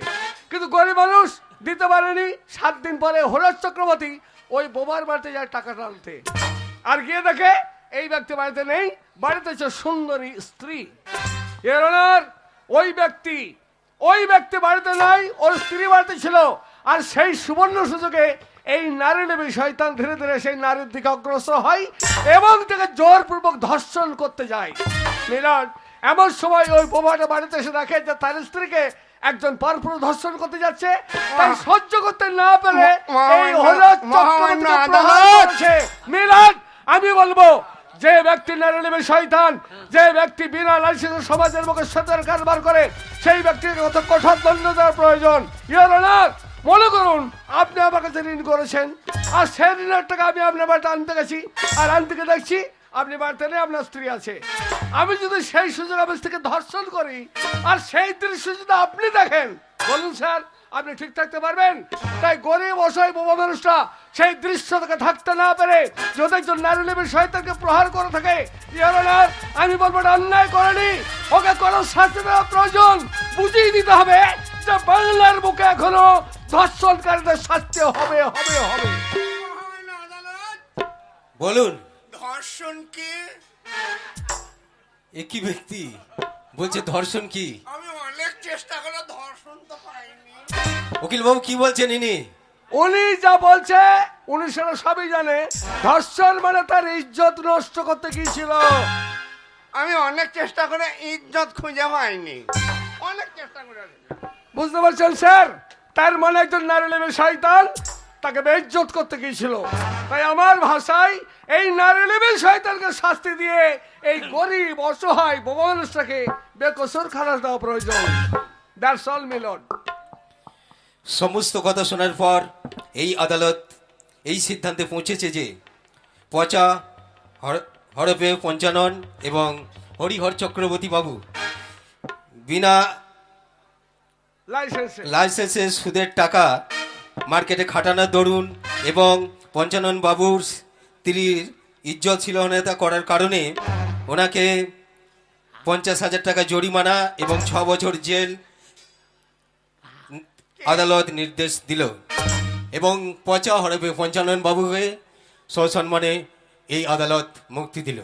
কিন্তু গরিব মানুষ দিতে পারেনি। 7 দিন পরে হরদ চক্রবর্তী ওই বোবার বাড়িতে যায় টাকাটা আনতে, আর গিয়ে দেখে এই ব্যক্তি বাড়িতে নেই, বাড়িতে হচ্ছে সুন্দরী স্ত্রী। ওই ব্যক্তি বাড়িতে নাই, ওর স্ত্রী বাড়িতে ছিল। আর সেই সুবর্ণ সুযোগে এই নারী নেবী শয়তান ধীরে ধীরে সেই নারীর দিকে অগ্রসর হয় এবং তাকে জোরপূর্বক ধর্ষণ করতে যায়। মিলন এমন সময় ওই বোমাটা বাড়িতে এসে দেখে যে তার স্ত্রীকে একজন পরপুরুষ ধর্ষণ করতে যাচ্ছে, তাই সহ্য করতে না পেরে এই হলদ চক্রবর্তীকে প্রহার করছে। মিলন আমি বলবো, যে ব্যক্তি নারী নেবে শয়তান, যে ব্যক্তি বিনা লাইসেন্সে সমাজের মুখে সুদের কারবার করে, সেই ব্যক্তিকে কত কঠোর দণ্ড দেওয়ার প্রয়োজন। ইওর অনার, মনে করুন আপনি আমার কাছে ঋণ করেছেন, আর সেই ঋণের টাকা আমি আপনার বাড়িতে আনতে গেছি, আর আনতে গিয়ে দেখছি আপনি বাড়িতে নেই, আপনার স্ত্রী আছে। আমি যদি সেই সুযোগ আমার স্ত্রীকে ধর্ষণ করি আর সেই দৃশ্য যদি আপনি দেখেন, বলুন স্যার আপনি ঠিক থাকতে পারবেন? তাই গরিব অসহায় বোবা মানুষটা সেই দৃশ্য থেকে থাকতে না পেরে যদি একজন নারী নেবে শয়তানকে প্রহার করে থাকে, আমি বলবো এটা অন্যায় করেনি, ওকে কোনো শাস্তি দেওয়া প্রয়োজন। বুঝিয়ে দিতে হবে যে বাংলার বুকে এখনো ধর্ষণকারীদের শাস্তি হবে হবে হবে। বলুন। ধর্ষণ কি? এ কি ব্যক্তি বলছে ধর্ষণ কি? আমি অনেক চেষ্টা করে ধর্ষণ তো পাইনি। উকিল বাবু কি বলছেন ইনি? উনি যা বলছে উনি সেটা সবই জানে। ধর্ষণ মানে তার ইজ্জত নষ্ট করতে গিয়েছিল। আমি অনেক চেষ্টা করে ইজ্জত খুঁজে পাইনি, অনেক চেষ্টা করে। বুঝতে পারছেন স্যার? তার মানে একজন নারী নেবে শয়তান তাকে বেইজ্জত করতে গিয়েছিল। তাই আমার ভাষায় এই নারী নেবে শয়তানকে শাস্তি দিয়ে এই গরিব অসহায় বোবা মানুষটাকে বেকসুর খালাস দেওয়া প্রয়োজন। দ্যাটস অল মিলন। সমস্ত কথা শোনার পর এই আদালত এই সিদ্ধান্তে পৌঁছেছে যে পচা হরপে পঞ্চানন এবং হরিহর চক্রবর্তী বাবু বিনা লাইসেন্সে সুদের টাকা মার্কেটে খাটানোর দরুন এবং পঞ্চানন বাবুর স্ত্রীর ইজ্জত ছিলনতা করার কারণে ওনাকে 50,000 টাকা জরিমানা এবং 6 বছর জেল আদালত নির্দেশ দিল এবং পচা হরপে পঞ্চানন বাবুকে সসম্মানে এই আদালত মুক্তি দিল।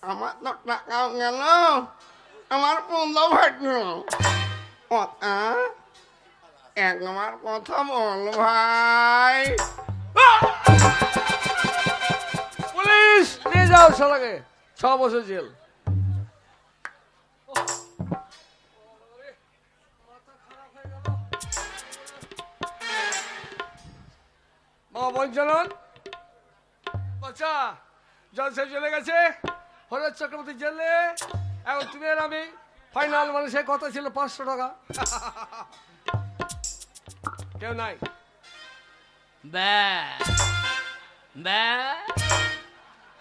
আমার তো টাকাও গেল, আমার বন্ধু ভাগ্য। একবার কথা বল ভাই। পুলিশ নিয়ে যাও শালাকে, 6 বছর জেল। পঞ্চানন আচ্ছা জলসে চলে গেছে, হরদ চক্রবর্তী জেলে। এখন তুমি আর আমি ফাইনাল, মানুষের কথা ছিল 500 টাকা। কেউ নাই?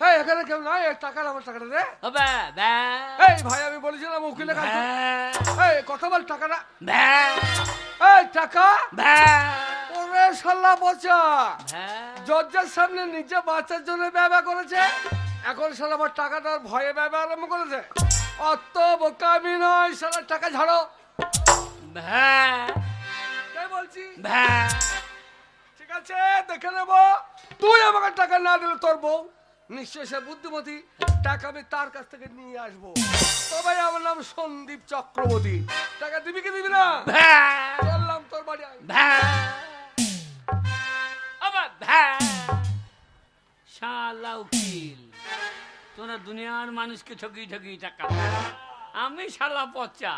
হ্যাঁ এখানে কেউ নাই। টাকা আমার টাকাটা দে। এই ভাই আমি বলেছিলাম উকিলের কাছে, এই কথা বল টাকাটা। এই টাকা ওরে শালা বচা, জজের সামনে নিজে বাচ্চার জন্য ব্যবহার করেছে, এখন শালা আমার টাকাটার ভয়ে ব্যবহার আরম্ভ করেছে। অত বোকামি নয় শালা, টাকা ঝাড়ো। বলছি ঠিক আছে দেখে নেবো। তুই আমাকে টাকা না দিলে তোর বউ নিশ্চয় সে বুদ্ধিমতী, টাকা আমি তার কাছ থেকে নিয়ে আসবো। তবে আমার নাম সন্দীপ চক্রবর্তী। টাকা দিবি কি দিবি না? বললাম তোর বাড়ি শালা উকিল, তোরা দুনিয়ার মানুষকে ঠকি ঠকি টাকা, আমি শালা পচা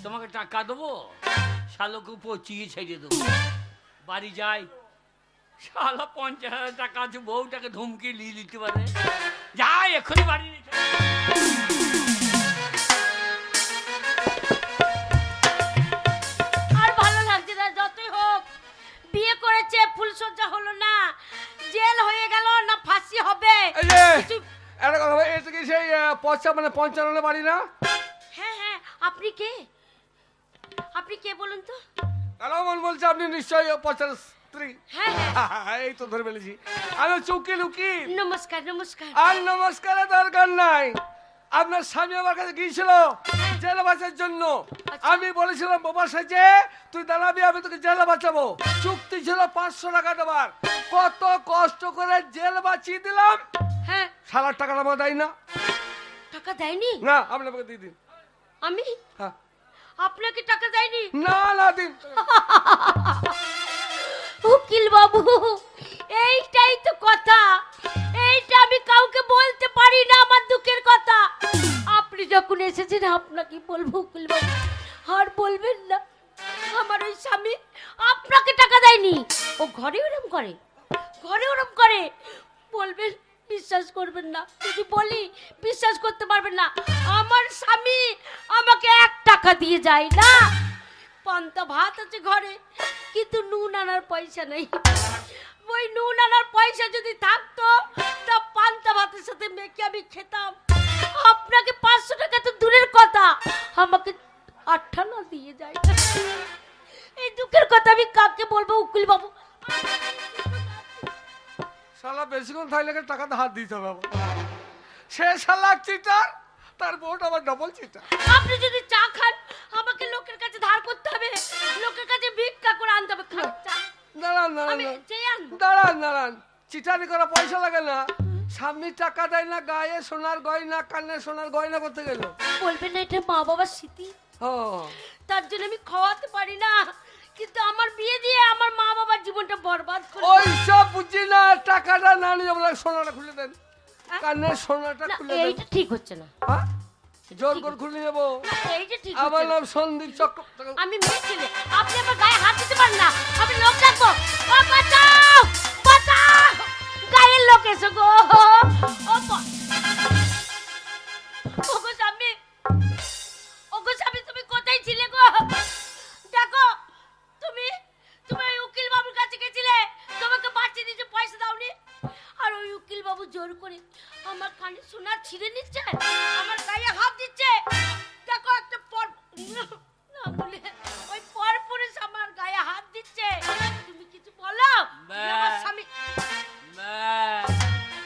তোমাকে টাকা দেবো? শালোকে পচিয়ে ছেড়ে দেবো। বাড়ি যাই, শালা 50,000 টাকা আছে, বউটাকে ধমকি নিয়ে নিতে পারে। যাই এখনই বাড়ি নিতে। আর ভালো লাগছে না, যতই হোক বিয়ে করেছে, ফুলসজ্জা হলো না, জেল হয়ে গেল না ফাঁসি হবে। এই যে কিছু- একটা কথা বলি, এটা কি সেই মানে 55 বাড়ি না? হ্যাঁ হ্যাঁ, আপনি কে? আপনি কে বলুন তো? কালামন বলছে আপনি নিশ্চয়ই 50 স্ত্রী। হ্যাঁ হ্যাঁ, এই তো ধরে ফেলেছি আমি, চুকি লুকি। নমস্কার নমস্কার। আর নমস্কারের দরকার নাই, আপনার স্বামী আমার কাছে গিয়েছিল জেলে বাঁচার জন্য। আমি বলেছিলাম বাবা সাজে তুই দাঁড়াবি, আমি তোকে জেলে বাঁচাবো। চুক্তি ছিল 500 টাকা দেবার। কত কষ্ট করে জেল বাঁচিয়ে দিলাম, হ্যাঁ, সারা টাকাটা আমার দেয় না। টাকা দেয়নি? না, আপনি আমাকে দিয়ে দিন। আমি হ্যাঁ, আপনাকে টাকা দেয়নি? না না দিন। উকিল বাবু, এইটাই তো কথা, এইটা আমি কাউকে বলতে পারি না আমার দুঃখের কথা। আপনি যখন এসেছেন আপনাকে বলবো উকিল বাবু, আর বলবেন না আমার ওই স্বামী আপনাকে টাকা দেয়নি। ও ঘরে ওরম করে, ঘরে ওরম করে। বলবেন, বিশ্বাস করবেন না, যদি বলি বিশ্বাস করতে পারবেন না। আমার স্বামী আমাকে 1 টাকা দিয়ে যায় না। পান্তা ভাত আছে ঘরে, কিন্তু নুন আনার পয়সা নেই। ওই নুন আনার পয়সা যদি থাকতো তা পান্তা ভাতের সাথে মেখে আমি খেতাম। আপনাকে 500 টাকা তো দূরের কথা, আমাকে 8 আনা দিয়ে যায়। এই দুঃখের কথা আমি কাকে বলবো উকিল বাবু? শালা বেশিক্ষণ থাকলে টাকাতে হাত দিতে হবে আমার। সে শালা চিটার, তার বোট আবার ডবল চিটার। আপনি যদি চা খান আমাকে লোকের কাছে ধার করতে হবে, লোকের কাছে ভিক্ষা করে আনতে হবে। খান চা, দাঁড়ান আমি দাঁড়ান চেয়ে আনবো। দাঁড়ান দাঁড়ান, চিটারি করা পয়সা লাগে না। স্বামী টাকা দেয় না, গায়ে সোনার গয়না, কানে সোনার গয়না করতে গেল। বলবেন না এটা মা বাবার স্মৃতি, ও তার জন্য আমি খাওয়াতে পারি না। কিন্তু আমার বিয়ে দিয়ে আমার মা বাবার জীবনটা বরবাদ করে ওই সব বুঝি না, টাকাটা না নিয়ে বলে সোনাটা খুলে দেন, কানের সোনাটা না, খুলে দেন। এইটা ঠিক হচ্ছে না। হ্যাঁ? জোর করে খুলে নেবো। না, এইটা ঠিক আমার হচ্ছে না। নাম সন্দীপ চক্র। আমি মেয়ে ছেলে, আপনি আমার গায়ে হাত দিতে পারেন না। আমি লোক ডাকবো, ও বাঁচাও বাঁচাও, গায়ের লোক এসো গো। ওগো স্বামী, ওগো স্বামী, তুমি কোথায় ছিলে গো? দেখো, তুমি তুমি ওই উকিল বাবুর কাছে গেছিলে, তোমাকে বাঁচিয়ে দিয়েছে, পয়সা দাওনি। আর ওই উকিল বাবু জোর করে আমার কানে সোনা ছিঁড়ে নিচ্ছে, আমার গায়ে হাত দিচ্ছে। দেখো একটা পর না বলে ওই পরপুরুষ আমার গায়ে হাত দিচ্ছে। তুমি কিছু বলো? তুমি আমার স্বামী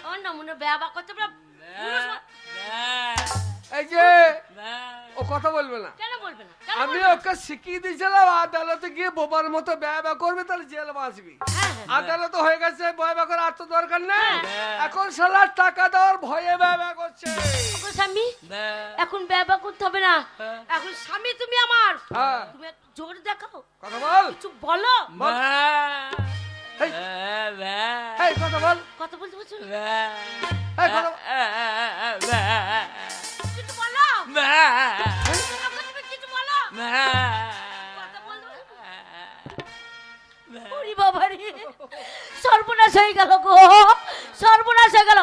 ও না মনে ব্যবহার করতে পারো। এই যে ও কথা বলবে না, কেন বলবে না? কেন আমি বলবে না? ওকে শিখিয়ে দিয়েছিলাম আদালতে গিয়ে বোবার মতো ব্যয় করবে, তাহলে জেল বাঁচবি। হ্যাঁ, হ্যাঁ। আদালত হয়ে গেছে, ব্যয় করে আর তো দরকার নেই। এখন শালা টাকা দেওয়ার ভয়ে ব্যয় করছে। ওগো স্বামী, এখন ব্যবহার করতে হবে না। এখন স্বামী তুমি আমার, হ্যাঁ। তুমি একটু জোর দেখাও, কথা বল, কিছু বলো। এই, এই কথা বল, কথা বলতে বলছো না? এই কথা বল। কিছু বলো। ওগো, তুমি কিছু বলো। কথা বলতে বলছো না? ওরে বাবা রে, সর্বনাশ হয়ে গেল গো, সর্বনাশ হয়ে গেল।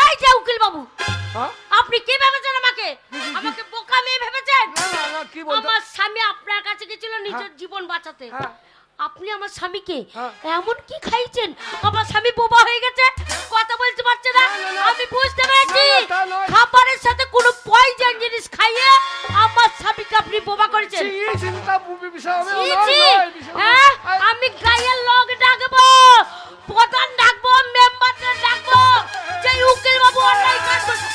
এই যে উকিল বাবু, হ্যাঁ? আপনি কি ভেবেছেন আমাকে? আমাকে বোকা মেয়ে ভেবেছেন? না, না, না, কি বলতে? আমার স্বামী আপনার কাছে গেছিল নিজের জীবন বাঁচাতে। হ্যাঁ। আপনি আমার স্বামীকে হ্যাঁ। এমন কি খাইছেন আমার স্বামী বোবা হয়ে গেছে, কথা বলতে পারছে না। না, না। আমি বুঝতে পেরেছি না, না, তা নয়। খাবারের সাথে কোনো পয়জন জিনিস খাইয়ে আমার স্বামীকে আপনি বোবা করেছেন। ছি, চিন্তা বিষয় হবে, ছি, নয়, ছি। নয়, বিষয় হবে। হ্যাঁ, এই, আমি গায়ের লোক ডাকবো, প্রধান ডাকবো, মেম্বারদের ডাকবো, যে উকিল বাবু অন্যায় কাজ করছে।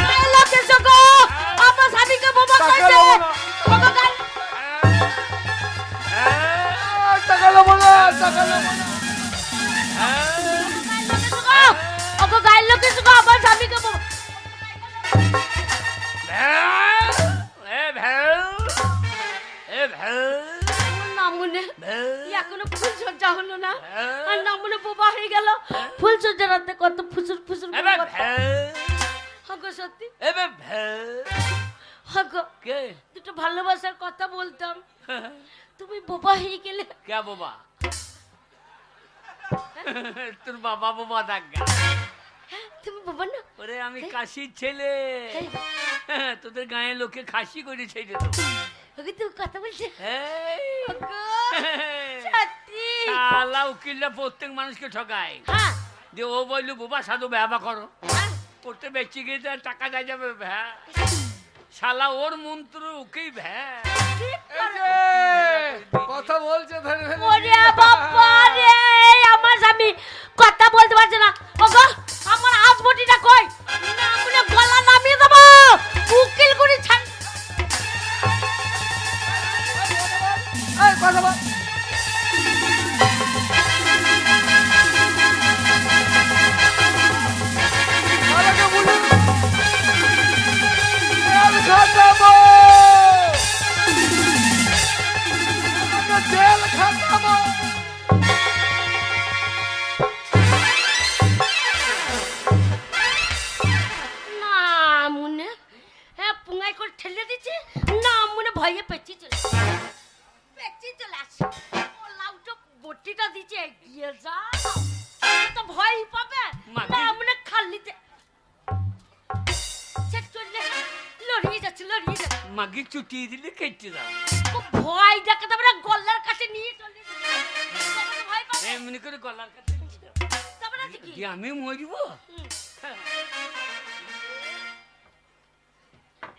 গায়ের লোক এসো গো, আমার স্বামীকে বোবা টাকা করেছে। দেবো না। ওগো গায়ের- টাকা নেবো না, টাকা নেবো না। ওগো গায়ের লোক এসো গো, আমার স্বামীকে বোবা। না মনে এখনো ফুল সজ্জা হলো না, আর না মনে বোবা হয়ে গেল। ফুল সজ্জা রাতে কত ফুসুর ফুসুর করে কথা। ওগো সত্যি, ওগো কে দুটো একটু ভালোবাসার কথা বলতাম, তুমি বোবা হয়ে গেলে। কে বাবা? তোর বাবা বাবা দেখা। তুমি বোবা না? ওরে আমি কাশির ছেলে, তোদের গায়ে লোকে খাসি করে ছেড়ে দেবো। ওকে তুমি কথা বলছো? এই, ওগো, সত্যি? শালা উকিলরা প্রত্যেক মানুষকে ঠকায়। হ্যাঁ দিয়ে ও বললো বোবা সাধু ব্যবহার করো, হ্যাঁ। করতে বেঁচে গিয়ে তো আর টাকা দেওয়া যাবে ভ্যা। শালা ওর মন্ত্র ওকেই ভ্যা। ঠিক এই করো। যে কথা বলছে ধরে ফেলেছি। ওরে বাবা রে, আমার স্বামী কথা বলতে পারছে না। ওগো, আমার হাসবটিটা কই? না বলে গলা নামিয়ে দেবো, উকিল করে ছাড়। এই কথা বল। আমাকে বলুন, জেল খাটাবো, আমাকে জেল খাটাবো। না মনে পুঙ্গাই করে ঠেলে দিচ্ছে, না মনে ভয়ে পেঁচিয়ে চলে আসে। ও লাউটো বটিটা দিচ্ছে, এগিয়ে যা, তো ভয় পাবে না মনে খালিতে চলে লড়িয়ে যাচ্ছে। মাগি চুটিয়ে দিলে কেটে দাও। ও ভয় দেখে তারপরে গলার কাছে নিয়ে চলে ভয় পাবে। এমনি করে গলার কাছে নিয়ে দাও। তারপরে আছে কি? কি আমি মরিব?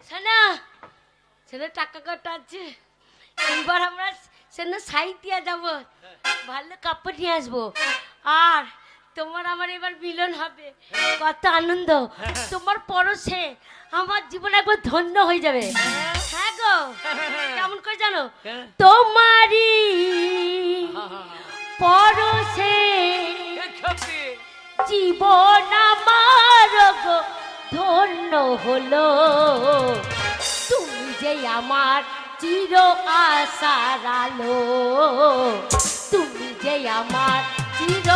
শোনা, সেটা টাকা কটা আছে, এইবার আমরা সেটা সাইতিয়া যাব, ভালো কাপড় নিয়ে আসবো, আর তোমার আমার এবার মিলন হবে। কত আনন্দ! তোমার পরশে আমার জীবন একবার ধন্য হয়ে যাবে। হ্যাঁ গো, কেমন করে জানো? তোমারই পরশে জীবন আমার গো ধন্য হলো। তুমি যে আমার চির আশার আলো, তুমি যে আমার চির